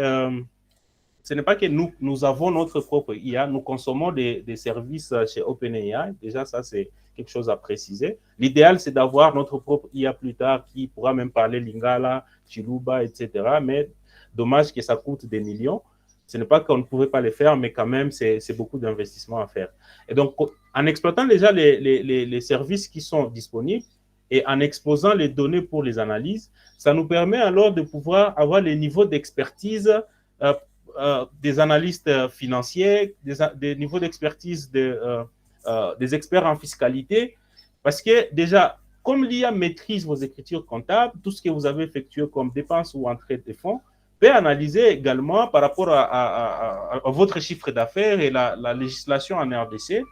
ce n'est pas que nous avons notre propre IA, nous consommons des services chez OpenAI. Déjà, ça, c'est quelque chose à préciser. L'idéal, c'est d'avoir notre propre IA plus tard qui pourra même parler Lingala, Chiluba, etc. Mais dommage que ça coûte des millions. Ce n'est pas qu'on ne pouvait pas le faire, mais quand même, c'est beaucoup d'investissement à faire. Et donc, en exploitant déjà les services qui sont disponibles et en exposant les données pour les analyses, ça nous permet alors de pouvoir avoir les niveaux d'expertise des analystes financiers, des niveaux d'expertise des experts en fiscalité, parce que déjà, comme l'IA maîtrise vos écritures comptables, tout ce que vous avez effectué comme dépenses ou entrée de fonds, peut analyser également par rapport à votre chiffre d'affaires et la législation en RDC,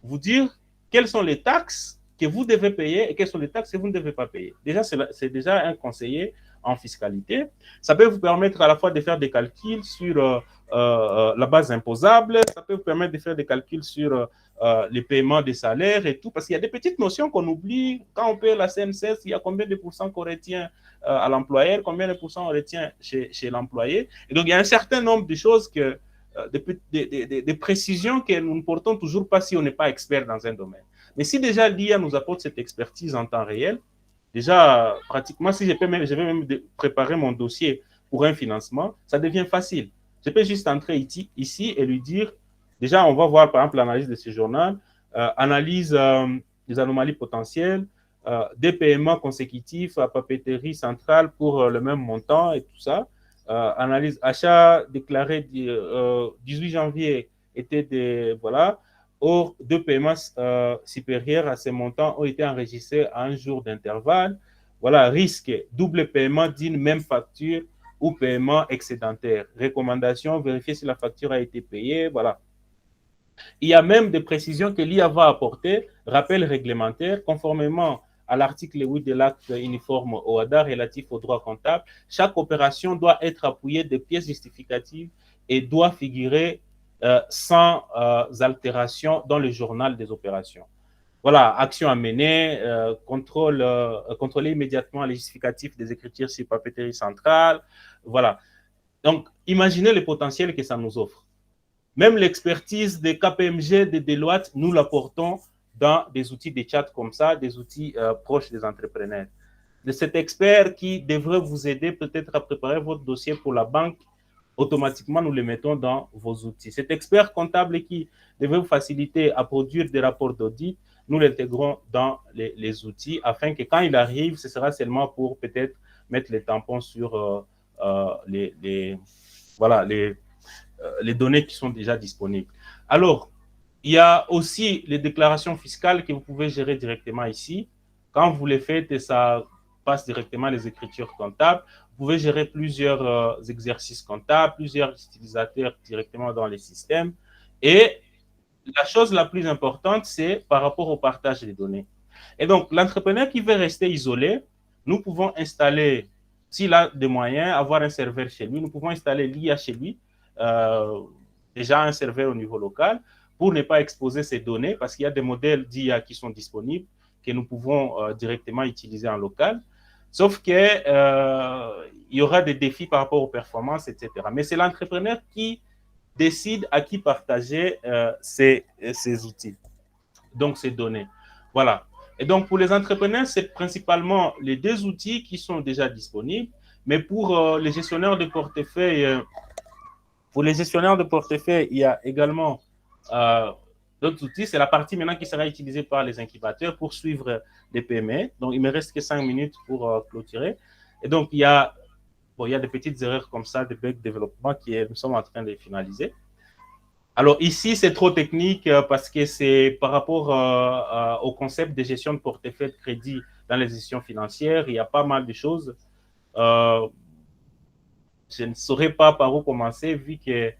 vous dire quelles sont les taxes que vous devez payer et quelles sont les taxes que vous ne devez pas payer. Déjà, c'est déjà un conseiller en fiscalité. Ça peut vous permettre à la fois de faire des calculs sur la base imposable, ça peut vous permettre de faire des calculs sur les paiements des salaires et tout, parce qu'il y a des petites notions qu'on oublie. Quand on paye la CNCS, il y a combien de pourcents qu'on retient à l'employeur, combien de pourcents on retient chez l'employé. Et donc, il y a un certain nombre de choses que des précisions que nous ne portons toujours pas si on n'est pas expert dans un domaine. Mais si déjà l'IA nous apporte cette expertise en temps réel, déjà, pratiquement, si je vais même préparer mon dossier pour un financement, ça devient facile. Je peux juste entrer ici et lui dire, déjà, on va voir par exemple l'analyse de ce journal, analyse des anomalies potentielles, des paiements consécutifs à papeterie centrale pour le même montant et tout ça. Analyse achat déclaré 18 janvier était de, voilà, or, 2 paiements supérieurs à ces montants ont été enregistrés à un jour d'intervalle. Voilà, risque, double paiement d'une même facture ou paiement excédentaire. Recommandation, vérifier si la facture a été payée. Voilà. Il y a même des précisions que l'IA va apporter, rappel réglementaire, conformément à l'article 8 de l'acte uniforme OHADA relatif aux droits comptables. Chaque opération doit être appuyée de pièces justificatives et doit figurer sans altération dans le journal des opérations. Voilà, action à mener, contrôler immédiatement les justificatifs des écritures sur papeterie centrale. Voilà. Donc, imaginez le potentiel que ça nous offre. Même l'expertise des KPMG, de Deloitte, nous l'apportons dans des outils de chat comme ça, des outils proches des entrepreneurs. De cet expert qui devrait vous aider peut-être à préparer votre dossier pour la banque, automatiquement, nous le mettons dans vos outils. Cet expert comptable qui devrait vous faciliter à produire des rapports d'audit, nous l'intégrons dans les outils afin que quand il arrive, ce sera seulement pour peut-être mettre les tampons sur voilà, les données qui sont déjà disponibles. Alors, il y a aussi les déclarations fiscales que vous pouvez gérer directement ici. Quand vous les faites, ça passe directement les écritures comptables. Vous pouvez gérer plusieurs exercices comptables, plusieurs utilisateurs directement dans les systèmes. Et la chose la plus importante, c'est par rapport au partage des données. Et donc, l'entrepreneur qui veut rester isolé, nous pouvons installer, s'il a des moyens, avoir un serveur chez lui, nous pouvons installer l'IA chez lui, déjà un serveur au niveau local, pour ne pas exposer ces données, parce qu'il y a des modèles d'IA qui sont disponibles, que nous pouvons directement utiliser en local. Sauf qu'il y aura des défis par rapport aux performances, etc. Mais c'est l'entrepreneur qui décide à qui partager ces outils, donc ces données. Voilà. Et donc, pour les entrepreneurs, c'est principalement les deux outils qui sont déjà disponibles. Mais pour les gestionnaires de portefeuille, il y a également d'autres outils. C'est la partie maintenant qui sera utilisée par les incubateurs pour suivre les PME. Donc, il me reste que 5 minutes pour clôturer. Et donc, il y a des petites erreurs comme ça, de bug développement nous sommes en train de finaliser. Alors ici, c'est trop technique parce que c'est par rapport au concept de gestion de portefeuille de crédit dans les institutions financières. Il y a pas mal de choses. Je ne saurais pas par où commencer vu que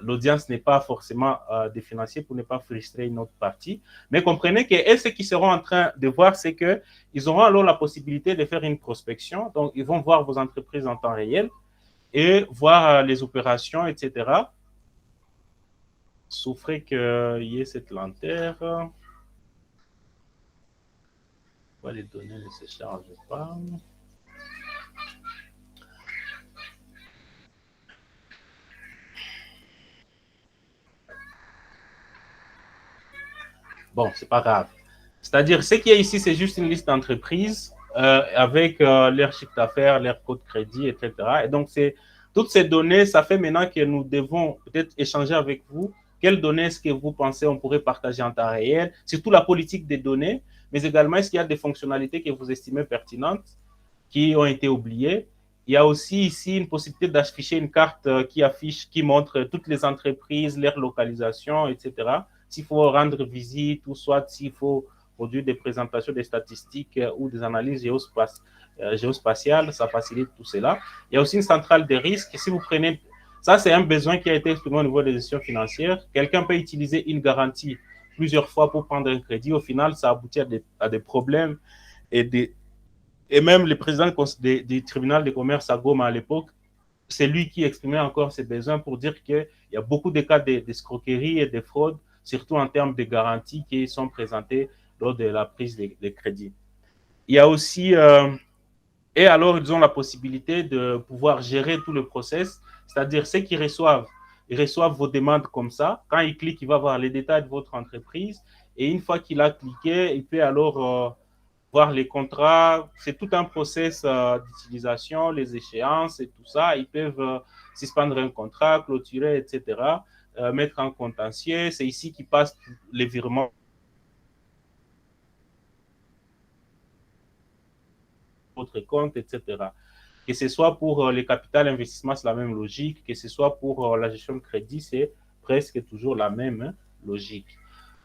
l'audience n'est pas forcément des financiers pour ne pas frustrer une autre partie. Mais comprenez que ce qu'ils seront en train de voir, c'est qu'ils auront alors la possibilité de faire une prospection. Donc, ils vont voir vos entreprises en temps réel et voir les opérations, etc. Souffrez qu'il y ait cette lenteur. Les données ne se chargent pas. Bon, c'est pas grave. C'est-à-dire, ce qu'il y a ici, c'est juste une liste d'entreprises avec leur chiffre d'affaires, leur code crédit, etc. Et donc, toutes ces données, ça fait maintenant que nous devons peut-être échanger avec vous. Quelles données est-ce que vous pensez on pourrait partager en temps réel? Surtout la politique des données, mais également, est-ce qu'il y a des fonctionnalités que vous estimez pertinentes qui ont été oubliées? Il y a aussi ici une possibilité d'afficher une carte qui montre toutes les entreprises, leur localisation, etc. S'il faut rendre visite ou soit s'il faut produire des présentations des statistiques ou des analyses géospatiales, ça facilite tout cela. Il y a aussi une centrale de risque. Si vous prenez, ça c'est un besoin qui a été exprimé au niveau des gestions financières. Quelqu'un peut utiliser une garantie plusieurs fois pour prendre un crédit. Au final, ça aboutit à des problèmes et même le président du tribunal de commerce à Goma à l'époque, c'est lui qui exprimait encore ses besoins pour dire qu'il y a beaucoup de cas d'escroquerie et de fraude, surtout en termes de garanties qui sont présentées lors de la prise de crédit. Il y a aussi, et alors ils ont la possibilité de pouvoir gérer tout le process, c'est-à-dire ceux qui reçoivent, ils reçoivent vos demandes comme ça. Quand il clique, il va voir les détails de votre entreprise et une fois qu'il a cliqué, il peut alors voir les contrats. C'est tout un process d'utilisation, les échéances et tout ça. Ils peuvent suspendre un contrat, clôturer, etc., mettre en contentieux. C'est ici qu'ils passent les virements. Votre compte, etc. Que ce soit pour les capital investissements, c'est la même logique. Que ce soit pour la gestion de crédit, c'est presque toujours la même logique.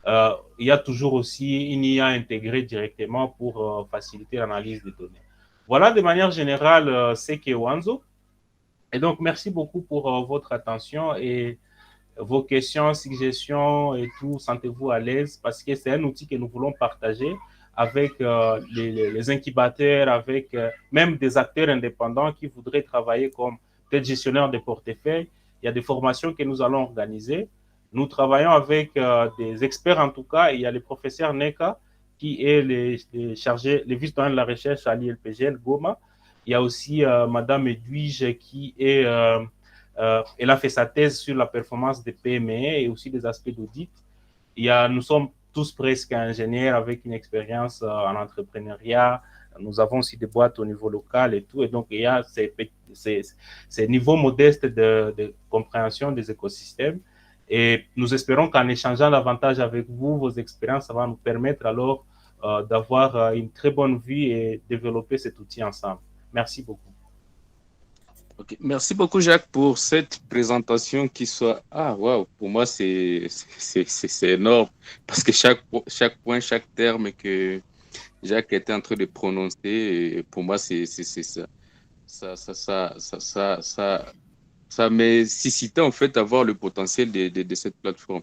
Il y a toujours aussi une IA intégrée directement pour faciliter l'analyse des données. Voilà de manière générale ce qu'est Wanzo. Et donc, merci beaucoup pour votre attention et vos questions, suggestions et tout. Sentez-vous à l'aise parce que c'est un outil que nous voulons partager avec les incubateurs, avec même des acteurs indépendants qui voudraient travailler comme peut-être gestionnaires de portefeuille. Il y a des formations que nous allons organiser. Nous travaillons avec des experts en tout cas. Il y a le professeur Neka qui est les vice-doyen de la recherche à l'ILPGL Goma. Il y a aussi Madame Edwige qui est, elle a fait sa thèse sur la performance des PME et aussi des aspects d'audit. Nous sommes tous presque ingénieurs avec une expérience en entrepreneuriat. Nous avons aussi des boîtes au niveau local et tout. Et donc, il y a ces niveaux modestes de compréhension des écosystèmes. Et nous espérons qu'en échangeant davantage avec vous, vos expériences, ça va nous permettre alors d'avoir une très bonne vue et développer cet outil ensemble. Merci beaucoup. Ok. Merci beaucoup, Jacques, pour cette présentation qui soit... Ah, waouh, pour moi, c'est énorme parce que chaque point, chaque terme que Jacques était en train de prononcer, et pour moi, c'est ça. Ça m'a suscité en fait à voir le potentiel de cette plateforme.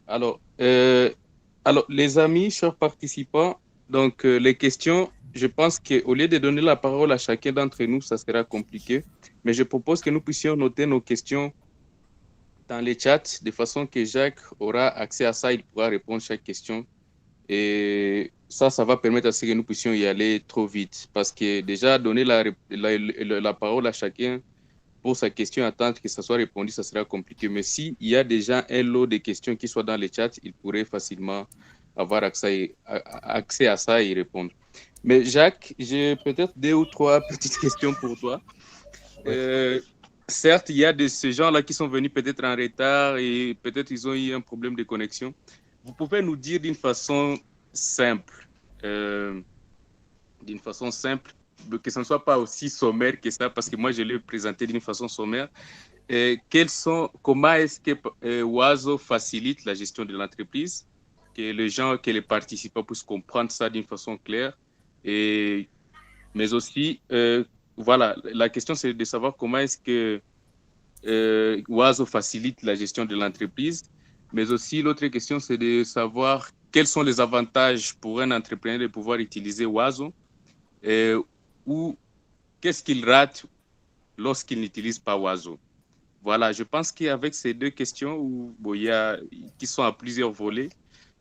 Alors, les amis, chers participants, donc les questions, je pense qu'au lieu de donner la parole à chacun d'entre nous, ça sera compliqué, mais je propose que nous puissions noter nos questions dans les chats de façon que Jacques aura accès à ça, il pourra répondre à chaque question. Et ça va permettre à ce que nous puissions y aller trop vite. Parce que déjà, donner la parole à chacun pour sa question, attendre que ça soit répondu, ça sera compliqué. Mais s'il y a déjà un lot de questions qui soient dans les chats, il pourrait facilement avoir accès à ça et y répondre. Mais Jacques, j'ai peut-être 2 ou 3 petites questions pour toi. Certes, il y a de ces gens-là qui sont venus peut-être en retard et peut-être ils ont eu un problème de connexion. Vous pouvez nous dire d'une façon simple, que ce ne soit pas aussi sommaire que ça, parce que moi, je l'ai présenté d'une façon sommaire. Comment est-ce que Oizo facilite la gestion de l'entreprise, que les participants puissent comprendre ça d'une façon claire, mais aussi, voilà, la question c'est de savoir comment est-ce que Oizo facilite la gestion de l'entreprise, mais aussi l'autre question c'est de savoir quels sont les avantages pour un entrepreneur de pouvoir utiliser Oizo, ou qu'est-ce qu'il rate lorsqu'il n'utilise pas Oizo. Voilà, je pense qu'avec ces 2 questions qui sont à plusieurs volets,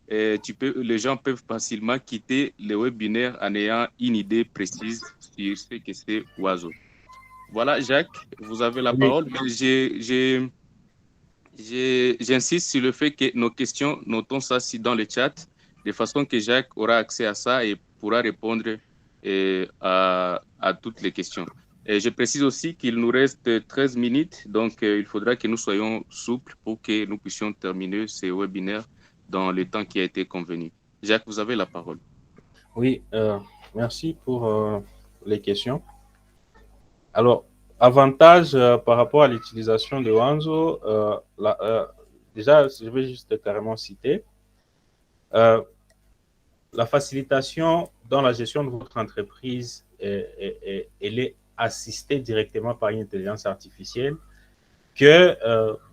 les gens peuvent facilement quitter le webinaire en ayant une idée précise sur ce que c'est Oizo. Voilà, Jacques, vous avez la parole. J'insiste sur le fait que nos questions, notons ça dans le chat, de façon que Jacques aura accès à ça et pourra répondre à toutes les questions. Et je précise aussi qu'il nous reste 13 minutes, donc il faudra que nous soyons souples pour que nous puissions terminer ce webinaire dans le temps qui a été convenu. Jacques, vous avez la parole. Oui, merci pour les questions. Alors, avantage par rapport à l'utilisation de Oizo, déjà, je vais juste carrément citer. La facilitation dans la gestion de votre entreprise, elle est assistée directement par une intelligence artificielle que,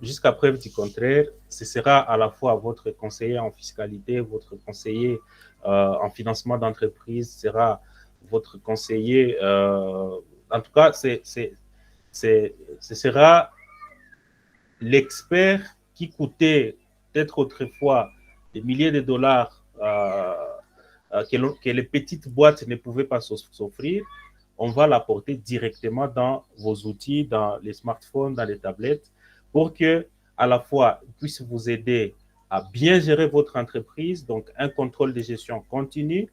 jusqu'à preuve du contraire, ce sera à la fois votre conseiller en fiscalité, votre conseiller en financement d'entreprise, sera votre conseiller, en tout cas, ce sera l'expert qui coûtait peut-être autrefois des milliers de dollars que les petites boîtes ne pouvaient pas s'offrir. On va l'apporter directement dans vos outils, dans les smartphones, dans les tablettes, pour que, à la fois, il puisse vous aider à bien gérer votre entreprise, donc un contrôle de gestion continu,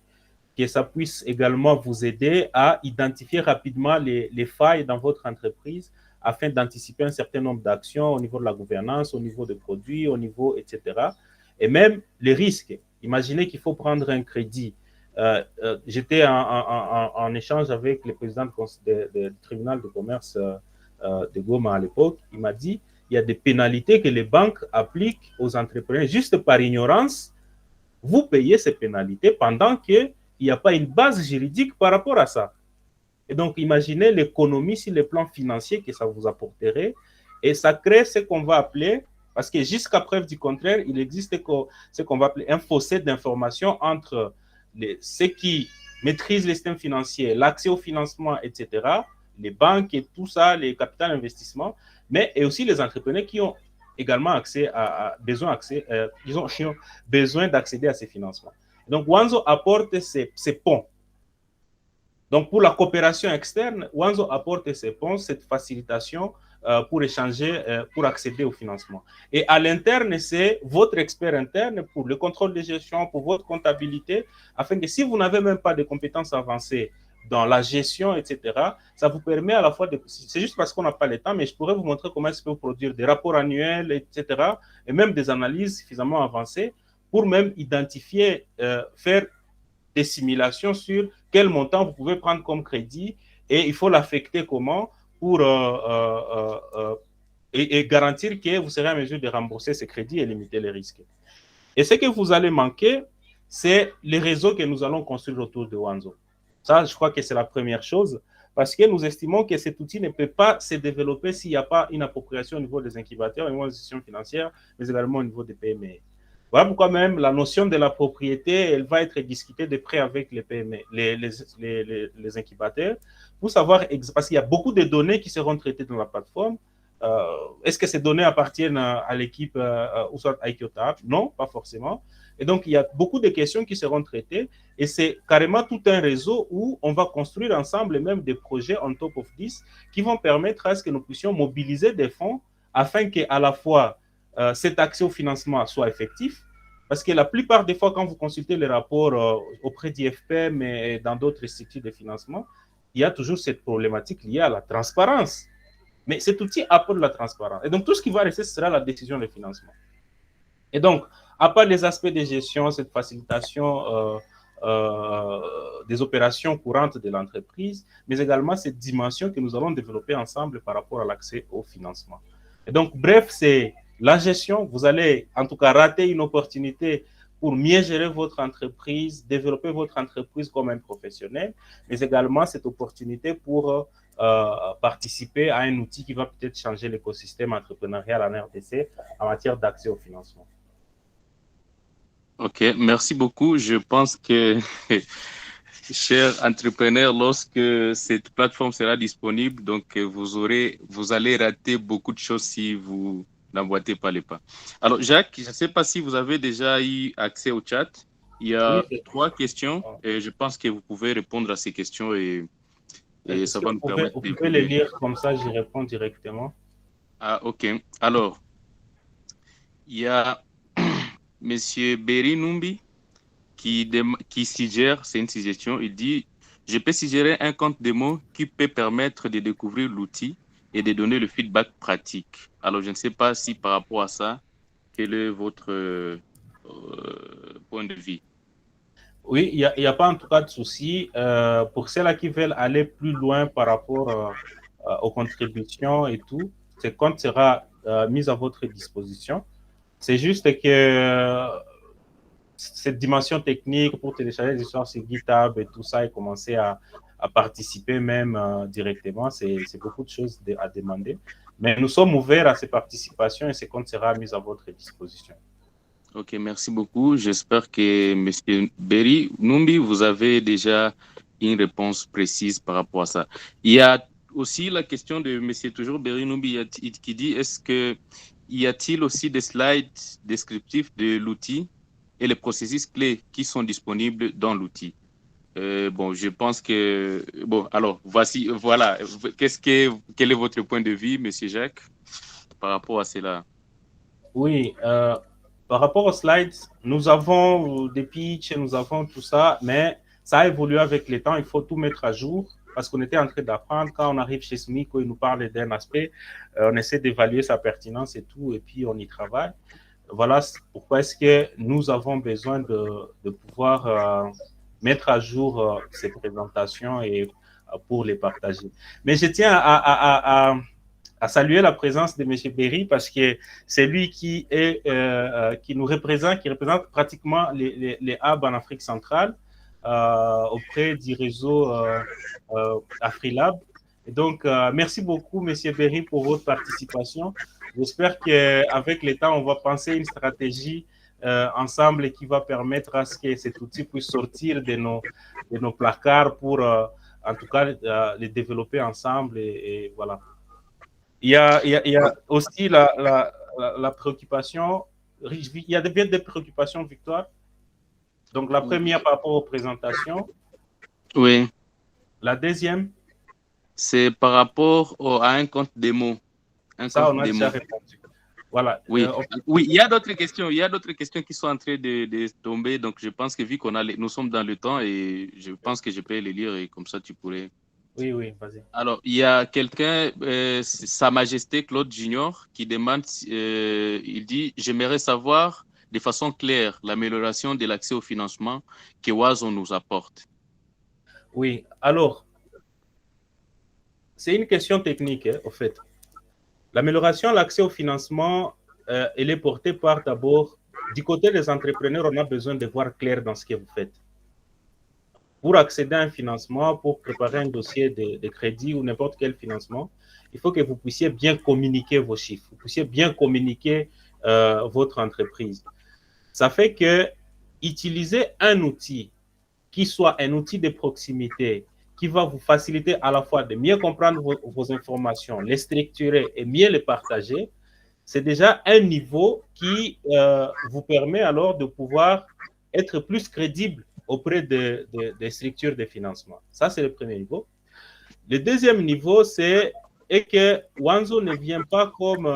que ça puisse également vous aider à identifier rapidement les failles dans votre entreprise afin d'anticiper un certain nombre d'actions au niveau de la gouvernance, au niveau des produits, au niveau, etc. Et même les risques. Imaginez qu'il faut prendre un crédit. J'étais en échange avec le président du tribunal de commerce de Goma à l'époque. Il m'a dit il y a des pénalités que les banques appliquent aux entrepreneurs juste par ignorance. Vous payez ces pénalités pendant qu'il n'y a pas une base juridique par rapport à ça. Et donc, imaginez l'économie sur le plan financier que ça vous apporterait. Et ça crée ce qu'on va appeler, parce que jusqu'à preuve du contraire, il existe ce qu'on va appeler un fossé d'information entre ceux qui maîtrisent les systèmes financiers, l'accès au financement, etc., les banques et tout ça, les capitaux d'investissement, mais et aussi les entrepreneurs qui ont également accès besoin d'accéder à ces financements. Donc, Oizo apporte ces ponts. Donc, pour la coopération externe, Oizo apporte ces ponts, cette facilitation pour échanger, pour accéder au financement. Et à l'interne, c'est votre expert interne pour le contrôle de gestion, pour votre comptabilité, afin que si vous n'avez même pas de compétences avancées dans la gestion, etc., ça vous permet à la fois de... C'est juste parce qu'on n'a pas le temps, mais je pourrais vous montrer comment est-ce que vous produire des rapports annuels, etc., et même des analyses suffisamment avancées pour même identifier, faire des simulations sur quel montant vous pouvez prendre comme crédit et il faut l'affecter comment pour et garantir que vous serez en mesure de rembourser ces crédits et limiter les risques. Et ce que vous allez manquer, c'est les réseaux que nous allons construire autour de Wanzo. Ça, je crois que c'est la première chose, parce que nous estimons que cet outil ne peut pas se développer s'il n'y a pas une appropriation au niveau des incubateurs, au niveau des institutions financières, mais également au niveau des PME. Voilà pourquoi même la notion de la propriété, elle va être discutée de près avec les PME, les incubateurs, pour savoir, parce qu'il y a beaucoup de données qui seront traitées dans la plateforme. Est-ce que ces données appartiennent à l'équipe ou soit à IQTAP? Non, pas forcément. Et donc, il y a beaucoup de questions qui seront traitées et c'est carrément tout un réseau où on va construire ensemble même des projets on top of this qui vont permettre à ce que nous puissions mobiliser des fonds afin qu'à la fois cet accès au financement soit effectif. Parce que la plupart des fois, quand vous consultez les rapports auprès d'IFPM et dans d'autres structures de financement, il y a toujours cette problématique liée à la transparence. Mais cet outil apporte la transparence. Et donc, tout ce qui va rester, ce sera la décision de financement. Et donc, à part les aspects de gestion, cette facilitation des opérations courantes de l'entreprise, mais également cette dimension que nous allons développer ensemble par rapport à l'accès au financement. Et donc, bref, c'est la gestion. Vous allez, en tout cas, rater une opportunité pour mieux gérer votre entreprise, développer votre entreprise comme un professionnel, mais également cette opportunité pour participer à un outil qui va peut-être changer l'écosystème entrepreneurial en RDC en matière d'accès au financement. Ok, merci beaucoup. Je pense que, chers entrepreneurs, lorsque cette plateforme sera disponible, donc vous allez rater beaucoup de choses si vous n'emboîtez pas les pas. Alors, Jacques, je ne sais pas si vous avez déjà eu accès au chat. Il y a Oui, 3 questions et je pense que vous pouvez répondre à ces questions et ça va nous permettre vous pouvez les d'évoluer. lire comme ça, j'y réponds directement. Ah, ok. Alors, il y a Monsieur Berry Numbi qui suggère, c'est une suggestion, il dit, je peux suggérer un compte démo qui peut permettre de découvrir l'outil et de donner le feedback pratique. Alors, je ne sais pas si par rapport à ça, quel est votre point de vue? Oui, il n'y a pas en tout cas de souci. Pour ceux-là qui veulent aller plus loin par rapport aux contributions et tout, ce compte sera mis à votre disposition. C'est juste que cette dimension technique pour télécharger des histoires sur GitHub et tout ça et commencer à participer même directement, c'est beaucoup de choses à demander. Mais nous sommes ouverts à ces participations et ce compte sera mis à votre disposition. Ok, merci beaucoup. J'espère que Monsieur Berry Numbi, vous avez déjà une réponse précise par rapport à ça. Il y a aussi la question de Monsieur toujours Berry Numbi qui dit est-ce que y a-t-il aussi des slides descriptifs de l'outil et les processus clés qui sont disponibles dans l'outil? Bon, je pense que bon, alors voilà. Quel est votre point de vue, Monsieur Jacques, par rapport à cela? Oui, par rapport aux slides, nous avons des pitchs, nous avons tout ça, mais ça a évolué avec le temps. Il faut tout mettre à jour parce qu'on était en train d'apprendre. Quand on arrive chez SMICO, il nous parle d'un aspect, on essaie d'évaluer sa pertinence et tout, et puis on y travaille. Voilà pourquoi est-ce que nous avons besoin de pouvoir mettre à jour ces présentations et pour les partager. Mais je tiens à saluer la présence de M. Berry parce que c'est lui qui nous représente, qui représente pratiquement les hubs en Afrique centrale auprès du réseau AfriLab. Et donc, merci beaucoup, M. Berry, pour votre participation. J'espère qu'avec le temps, on va penser une stratégie ensemble qui va permettre à ce que cet outil puisse sortir de nos placards pour, en tout cas, les développer ensemble et voilà. Il y a aussi la préoccupation, il y a bien des préoccupations, Victoire. Donc, la première par rapport aux présentations. Oui. La deuxième. C'est par rapport à un compte démo. Un Ça, on coffre a des déjà mots. répondu. Voilà. Oui, oui, il y a d'autres questions. Il y a d'autres questions qui sont en train de tomber. Donc, je pense que vu nous sommes dans le temps et je pense que je peux les lire et comme ça, tu pourrais. Oui, oui, vas-y. Alors, il y a quelqu'un, Sa Majesté Claude Junior, qui demande, il dit, j'aimerais savoir de façon claire l'amélioration de l'accès au financement que Oizo nous apporte. Oui, alors, c'est une question technique, hein, au fait. L'amélioration, l'accès au financement, elle est portée par d'abord, du côté des entrepreneurs, on a besoin de voir clair dans ce que vous faites. Pour accéder à un financement, pour préparer un dossier de crédit ou n'importe quel financement, il faut que vous puissiez bien communiquer vos chiffres, vous puissiez bien communiquer votre entreprise. Ça fait que utiliser un outil qui soit un outil de proximité, qui va vous faciliter à la fois de mieux comprendre vos informations, les structurer et mieux les partager, c'est déjà un niveau qui vous permet alors de pouvoir être plus crédible auprès des structures de financement. Ça, c'est le premier niveau. Le deuxième niveau, c'est que Wanzo ne vient pas comme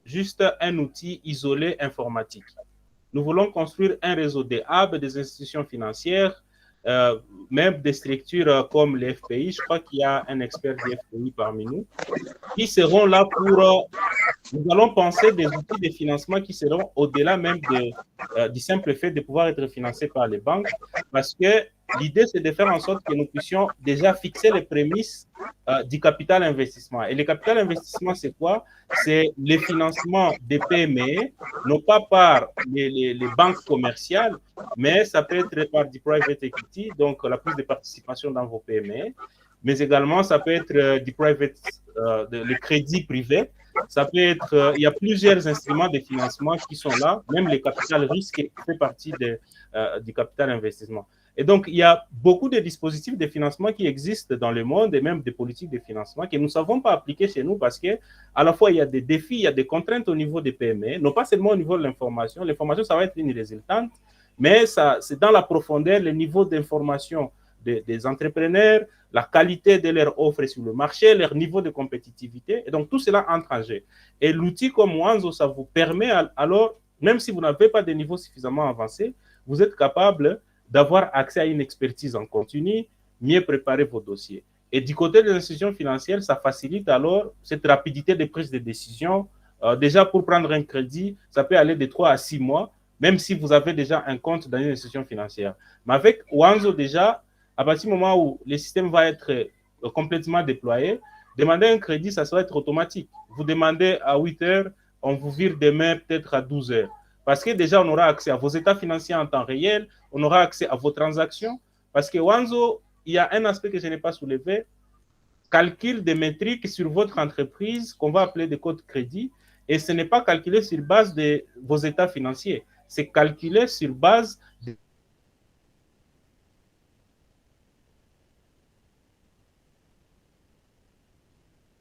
juste un outil isolé informatique. Nous voulons construire un réseau des hubs, des institutions financières, même des structures comme les FPI. Je crois qu'il y a un expert du FPI parmi nous, qui seront là pour... nous allons penser des outils de financement qui seront au-delà même du simple fait de pouvoir être financés par les banques, parce que l'idée, c'est de faire en sorte que nous puissions déjà fixer les prémices du capital investissement. Et le capital investissement, c'est quoi? C'est le financement des PME, non pas par les banques commerciales, mais ça peut être par du private equity, donc la prise de participation dans vos PME, mais également ça peut être du private, le crédit privé. Ça peut être, il y a plusieurs instruments de financement qui sont là, même le capital risque fait partie du capital investissement. Et donc, il y a beaucoup de dispositifs de financement qui existent dans le monde et même des politiques de financement que nous ne savons pas appliquer chez nous parce que, à la fois, il y a des défis, il y a des contraintes au niveau des PME, non pas seulement au niveau de l'information. L'information, ça va être une résultante, mais c'est dans la profondeur, le niveau d'information des entrepreneurs, la qualité de leur offre sur le marché, leur niveau de compétitivité. Et donc, tout cela entre en jeu. Et l'outil comme Wanzo, ça vous permet alors, même si vous n'avez pas de niveau suffisamment avancé, vous êtes capable d'avoir accès à une expertise en continu, mieux préparer vos dossiers. Et du côté des institutions financières, ça facilite alors cette rapidité de prise de décision. Déjà, pour prendre un crédit, ça peut aller de 3 à 6 mois, même si vous avez déjà un compte dans une institution financière. Mais avec Wanzo, déjà, à partir du moment où le système va être complètement déployé, demander un crédit, ça va être automatique. Vous demandez à 8 heures, on vous vire demain peut-être à 12 heures. Parce que déjà, on aura accès à vos états financiers en temps réel, on aura accès à vos transactions. Parce que Wanzo, il y a un aspect que je n'ai pas soulevé, calcul des métriques sur votre entreprise qu'on va appeler des codes crédit. Et ce n'est pas calculé sur base de vos états financiers, c'est calculé sur base de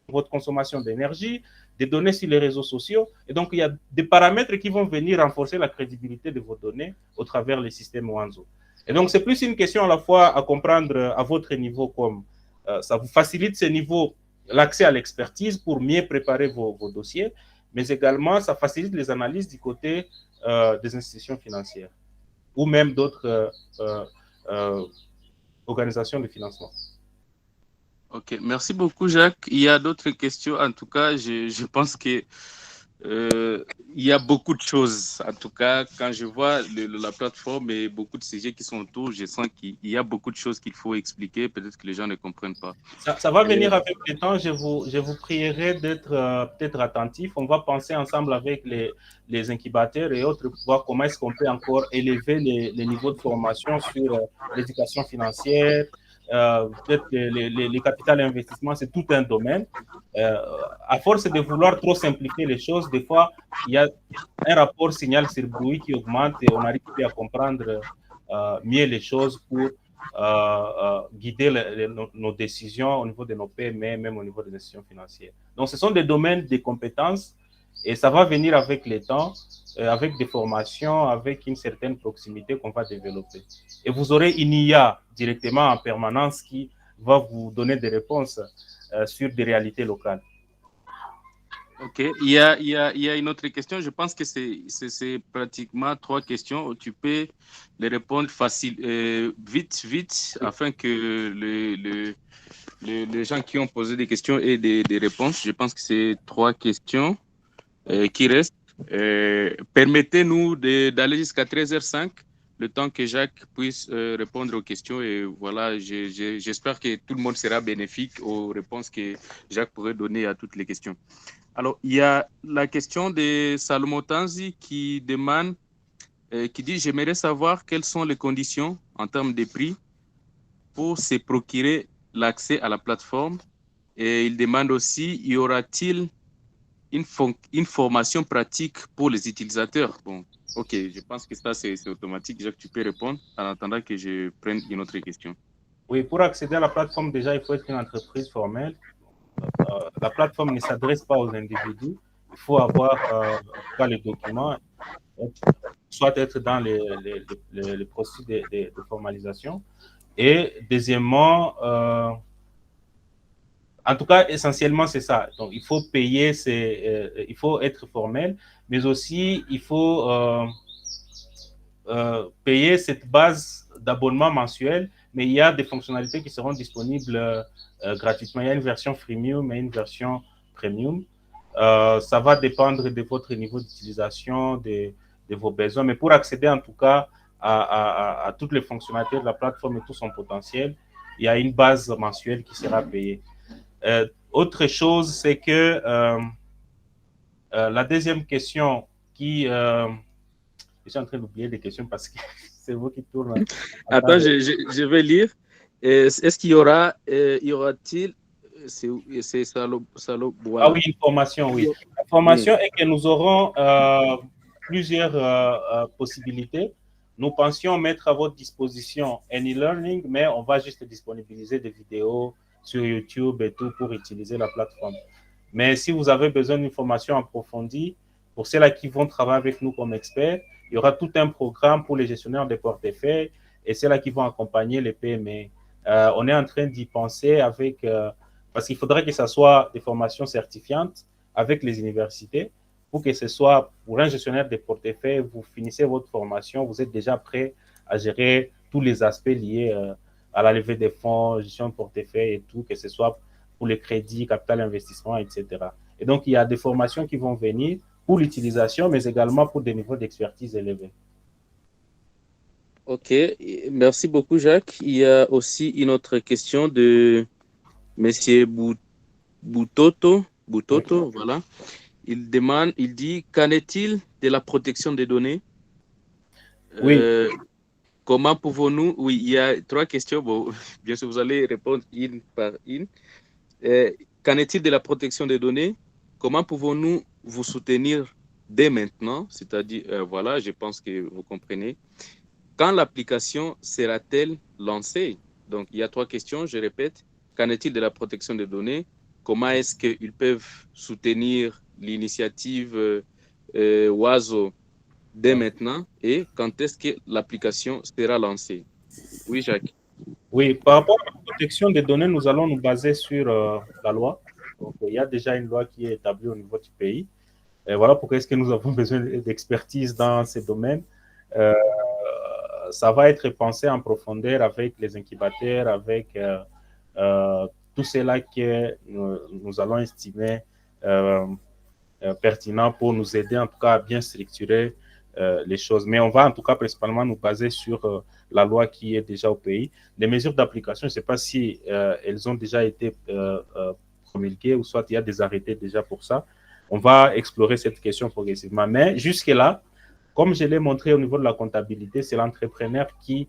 votre consommation d'énergie, des données sur les réseaux sociaux. Et donc, il y a des paramètres qui vont venir renforcer la crédibilité de vos données au travers le système Wanzo. Et donc, c'est plus une question à la fois à comprendre à votre niveau, comme ça vous facilite ce niveau, l'accès à l'expertise pour mieux préparer vos dossiers, mais également, ça facilite les analyses du côté des institutions financières ou même d'autres organisations de financement. Ok, merci beaucoup, Jacques. Il y a d'autres questions. En tout cas, je pense que il y a beaucoup de choses. En tout cas, quand je vois la plateforme et beaucoup de sujets qui sont autour, je sens qu'il y a beaucoup de choses qu'il faut expliquer. Peut-être que les gens ne comprennent pas. Ça va venir avec le temps. Je vous prierai d'être peut-être attentif. On va penser ensemble avec les incubateurs et autres pour voir comment est-ce qu'on peut encore élever les niveaux de formation sur l'éducation financière. Peut-être les capitales investissement, c'est tout un domaine. À force de vouloir trop simplifier les choses, des fois, il y a un rapport signal sur bruit qui augmente et on arrive plus à comprendre mieux les choses pour guider nos décisions au niveau de nos PME, même au niveau des institutions financières. Donc, ce sont des domaines de compétences et ça va venir avec le temps, avec des formations, avec une certaine proximité qu'on va développer. Et vous aurez une IA directement en permanence qui va vous donner des réponses sur des réalités locales. Ok, il y a une autre question. Je pense que c'est pratiquement 3 questions. Tu peux les répondre vite, afin que les gens qui ont posé des questions aient des réponses. Je pense que c'est 3 questions qui restent. Permettez-nous d'aller jusqu'à 13h05, le temps que Jacques puisse répondre aux questions. Et voilà, j'espère que tout le monde sera bénéfique aux réponses que Jacques pourrait donner à toutes les questions. Alors, il y a la question de Salomon Tanzi qui demande, qui dit, j'aimerais savoir quelles sont les conditions en termes de prix pour se procurer l'accès à la plateforme. Et il demande aussi, y aura-t-il une formation pratique pour les utilisateurs? Bon, ok, je pense que ça, c'est automatique. Jacques, tu peux répondre en attendant que je prenne une autre question. Oui, pour accéder à la plateforme, déjà, il faut être une entreprise formelle. La plateforme ne s'adresse pas aux individus. Il faut avoir les documents, soit être dans les processus de formalisation. Et deuxièmement, en tout cas, essentiellement, c'est ça. Donc, il faut payer, il faut être formel, mais aussi, il faut payer cette base d'abonnement mensuel, mais il y a des fonctionnalités qui seront disponibles gratuitement. Il y a une version freemium et une version premium. Ça va dépendre de votre niveau d'utilisation, de vos besoins, mais pour accéder en tout cas à toutes les fonctionnalités de la plateforme et tout son potentiel, il y a une base mensuelle qui sera payée. Autre chose, c'est que la deuxième question qui... je suis en train d'oublier des questions parce que c'est vous qui tourne. Attends, je vais lire. Est-ce qu'il y aura-t-il, c'est Salo, voilà. Ah oui, une formation, oui. La formation est que nous aurons plusieurs possibilités. Nous pensions mettre à votre disposition un e-learning, mais on va juste disponibiliser des vidéos sur YouTube et tout pour utiliser la plateforme. Mais si vous avez besoin d'une formation approfondie, pour ceux-là qui vont travailler avec nous comme experts, il y aura tout un programme pour les gestionnaires de portefeuille et ceux-là qui vont accompagner les PME. On est en train d'y penser avec, parce qu'il faudrait que ce soit des formations certifiantes avec les universités pour que ce soit pour un gestionnaire de portefeuille, vous finissez votre formation, vous êtes déjà prêt à gérer tous les aspects liés à la levée des fonds, gestion de portefeuille et tout, que ce soit pour les crédits, capital investissement, etc. Et donc, il y a des formations qui vont venir pour l'utilisation, mais également pour des niveaux d'expertise élevés. Ok, merci beaucoup, Jacques. Il y a aussi une autre question de Monsieur Boutoto, voilà. Il demande, il dit, qu'en est-il de la protection des données? Oui. Comment pouvons-nous... Oui, il y a 3 questions. Bon, bien sûr, vous allez répondre une par une. Qu'en est-il de la protection des données? Comment pouvons-nous vous soutenir dès maintenant? C'est-à-dire, voilà, je pense que vous comprenez. Quand l'application sera-t-elle lancée? Donc, il y a 3 questions, je répète. Qu'en est-il de la protection des données? Comment est-ce qu'ils peuvent soutenir l'initiative Oiseau dès maintenant? Et quand est-ce que l'application sera lancée? Oui, Jacques. Oui, par rapport à la protection des données, nous allons nous baser sur la loi. Donc, il y a déjà une loi qui est établie au niveau du pays. Et voilà pourquoi est-ce que nous avons besoin d'expertise dans ces domaines. Ça va être pensé en profondeur avec les incubateurs, avec tout cela que nous allons estimer pertinent pour nous aider en tout cas à bien structurer les choses. Mais on va en tout cas principalement nous baser sur la loi qui est déjà au pays. Les mesures d'application, je ne sais pas si elles ont déjà été promulguées ou soit il y a des arrêtés déjà pour ça. On va explorer cette question progressivement. Mais jusque-là, comme je l'ai montré au niveau de la comptabilité, c'est l'entrepreneur qui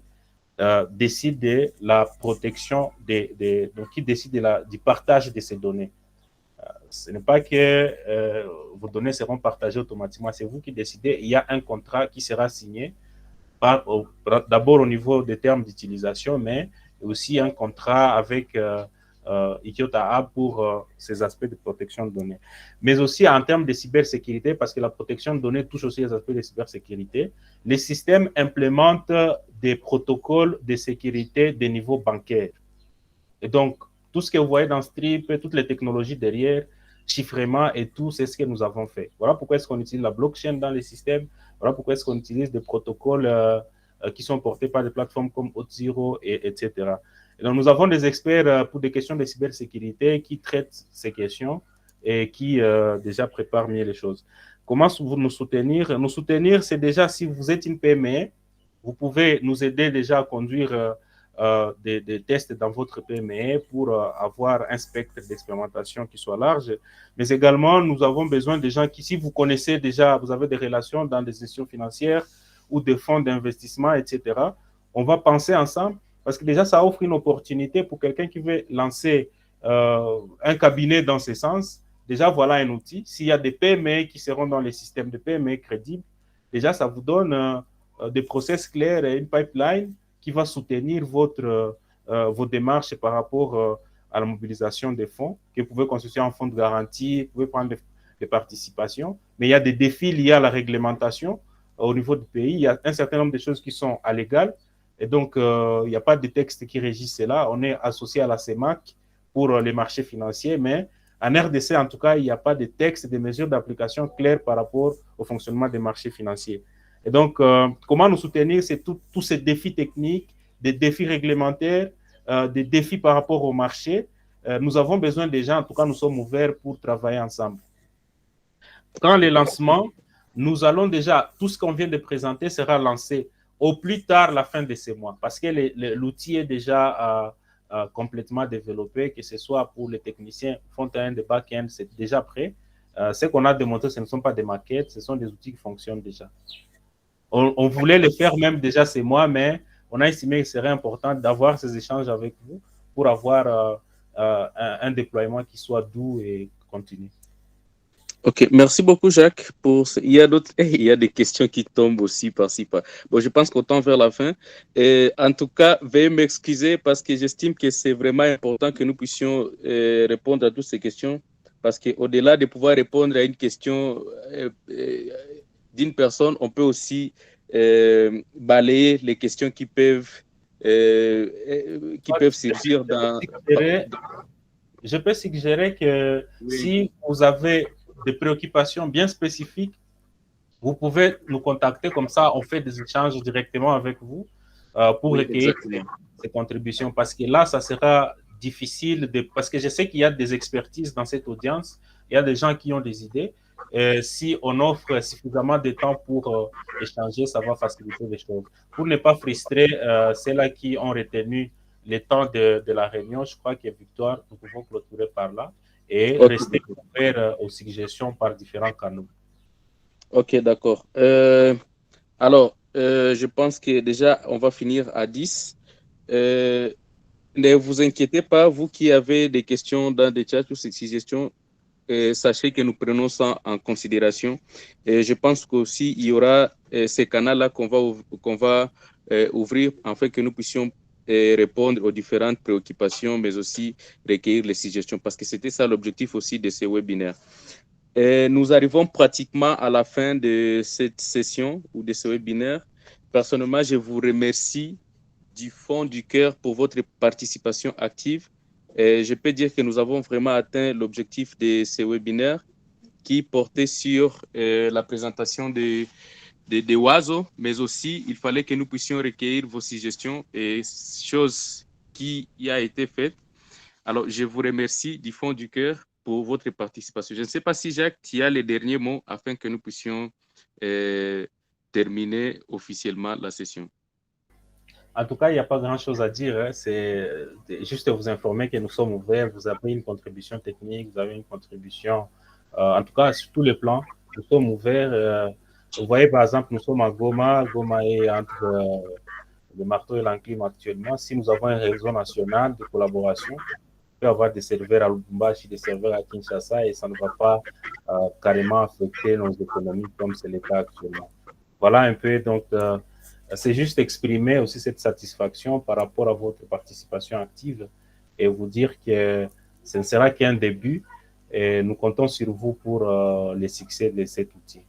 décide de la protection, donc qui décide du partage de ces données. Ce n'est pas que vos données seront partagées automatiquement, c'est vous qui décidez. Il y a un contrat qui sera signé, d'abord au niveau des termes d'utilisation, mais aussi un contrat avec Ikiota pour ces aspects de protection de données. Mais aussi en termes de cybersécurité, parce que la protection de données touche aussi les aspects de cybersécurité, les systèmes implémentent des protocoles de sécurité de niveau bancaire. Et donc, tout ce que vous voyez dans Strip, toutes les technologies derrière, chiffrement et tout, c'est ce que nous avons fait. Voilà pourquoi est-ce qu'on utilise la blockchain dans les systèmes. Voilà pourquoi est-ce qu'on utilise des protocoles qui sont portés par des plateformes comme Auth0, etc. Et donc, nous avons des experts pour des questions de cybersécurité qui traitent ces questions et qui déjà préparent mieux les choses. Comment vous nous soutenir? Nous soutenir, c'est déjà si vous êtes une PME, vous pouvez nous aider déjà à conduire des tests dans votre PME pour avoir un spectre d'expérimentation qui soit large. Mais également, nous avons besoin de gens qui, si vous connaissez déjà, vous avez des relations dans des institutions financières ou des fonds d'investissement, etc., on va penser ensemble parce que déjà, ça offre une opportunité pour quelqu'un qui veut lancer un cabinet dans ce sens. Déjà, voilà un outil. S'il y a des PME qui seront dans les systèmes de PME crédibles, déjà, ça vous donne des process clairs et une pipeline qui va soutenir vos démarches par rapport à la mobilisation des fonds, que vous pouvez constituer en fonds de garantie, vous pouvez prendre des participations, mais il y a des défis liés à la réglementation au niveau du pays. Il y a un certain nombre de choses qui sont à l'égal, et donc il n'y a pas de texte qui régisse cela. On est associé à la CEMAC pour les marchés financiers, mais en RDC, en tout cas, il n'y a pas de texte, de mesures d'application claires par rapport au fonctionnement des marchés financiers. Et donc, comment nous soutenir? C'est tous ces défis techniques, des défis réglementaires, des défis par rapport au marché. Nous avons besoin des gens, en tout cas, nous sommes ouverts pour travailler ensemble. Quand les lancements, nous allons déjà, tout ce qu'on vient de présenter sera lancé au plus tard la fin de ces mois, parce que l'outil est déjà complètement développé, que ce soit pour les techniciens front-end et back-end, c'est déjà prêt. Ce qu'on a démontré, ce ne sont pas des maquettes, ce sont des outils qui fonctionnent déjà. On voulait le faire même déjà ces mois, mais on a estimé qu'il serait important d'avoir ces échanges avec vous pour avoir un déploiement qui soit doux et continu. Ok, merci beaucoup Jacques. Il y a d'autres, il y a des questions qui tombent aussi par-ci par. Bon, je pense qu'on tend vers la fin. Et en tout cas, veuillez m'excuser parce que j'estime que c'est vraiment important que nous puissions répondre à toutes ces questions. Parce qu'au-delà de pouvoir répondre à une question d'une personne, on peut aussi balayer les questions qui peuvent surgir dans. Je peux suggérer que si vous avez des préoccupations bien spécifiques, vous pouvez nous contacter, comme ça on fait des échanges directement avec vous pour recueillir ces contributions, parce que là, ça sera difficile, parce que je sais qu'il y a des expertises dans cette audience, il y a des gens qui ont des idées, et si on offre suffisamment de temps pour échanger, ça va faciliter les choses. Pour ne pas frustrer ceux-là qui ont retenu le temps de la réunion, je crois que Victoire, nous pouvons clôturer par là et rester ouvert aux suggestions par différents canaux. Ok, d'accord. Alors, je pense que déjà, on va finir à 10. Ne vous inquiétez pas, vous qui avez des questions dans des chats ou ces suggestions, sachez que nous prenons ça en considération. Et je pense qu'aussi, il y aura ces canaux-là qu'on va ouvrir afin que nous puissions répondre aux différentes préoccupations, mais aussi recueillir les suggestions, parce que c'était ça l'objectif aussi de ces webinaires. Et nous arrivons pratiquement à la fin de cette session ou de ce webinaire. Personnellement, je vous remercie du fond du cœur pour votre participation active. Et je peux dire que nous avons vraiment atteint l'objectif de ce webinaire qui portait sur la présentation des oiseaux, mais aussi il fallait que nous puissions recueillir vos suggestions et choses qui y a été faites. Alors, je vous remercie du fond du cœur pour votre participation. Je ne sais pas si Jacques, tu as les derniers mots afin que nous puissions terminer officiellement la session. En tout cas, il n'y a pas grand-chose à dire. Hein. C'est juste vous informer que nous sommes ouverts. Vous avez une contribution technique, vous avez une contribution, en tout cas, sur tous les plans. Nous sommes ouverts. Vous voyez, par exemple, nous sommes à Goma. Goma est entre le marteau et l'enclume actuellement. Si nous avons un réseau national de collaboration, on peut avoir des serveurs à Lubumbashi, des serveurs à Kinshasa, et ça ne va pas carrément affecter nos économies comme c'est le cas actuellement. Voilà un peu, donc, c'est juste exprimer aussi cette satisfaction par rapport à votre participation active et vous dire que ce ne sera qu'un début et nous comptons sur vous pour le succès de cet outil.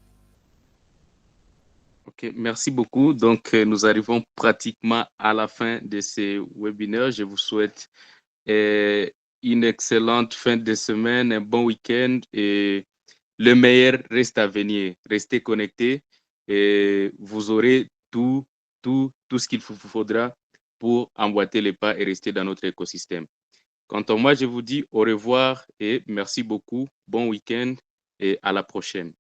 Ok, merci beaucoup. Donc, nous arrivons pratiquement à la fin de ce webinaire. Je vous souhaite une excellente fin de semaine, un bon week-end et le meilleur reste à venir. Restez connectés et vous aurez tout ce qu'il vous faudra pour emboîter les pas et rester dans notre écosystème. Quant à moi, je vous dis au revoir et merci beaucoup. Bon week-end et à la prochaine.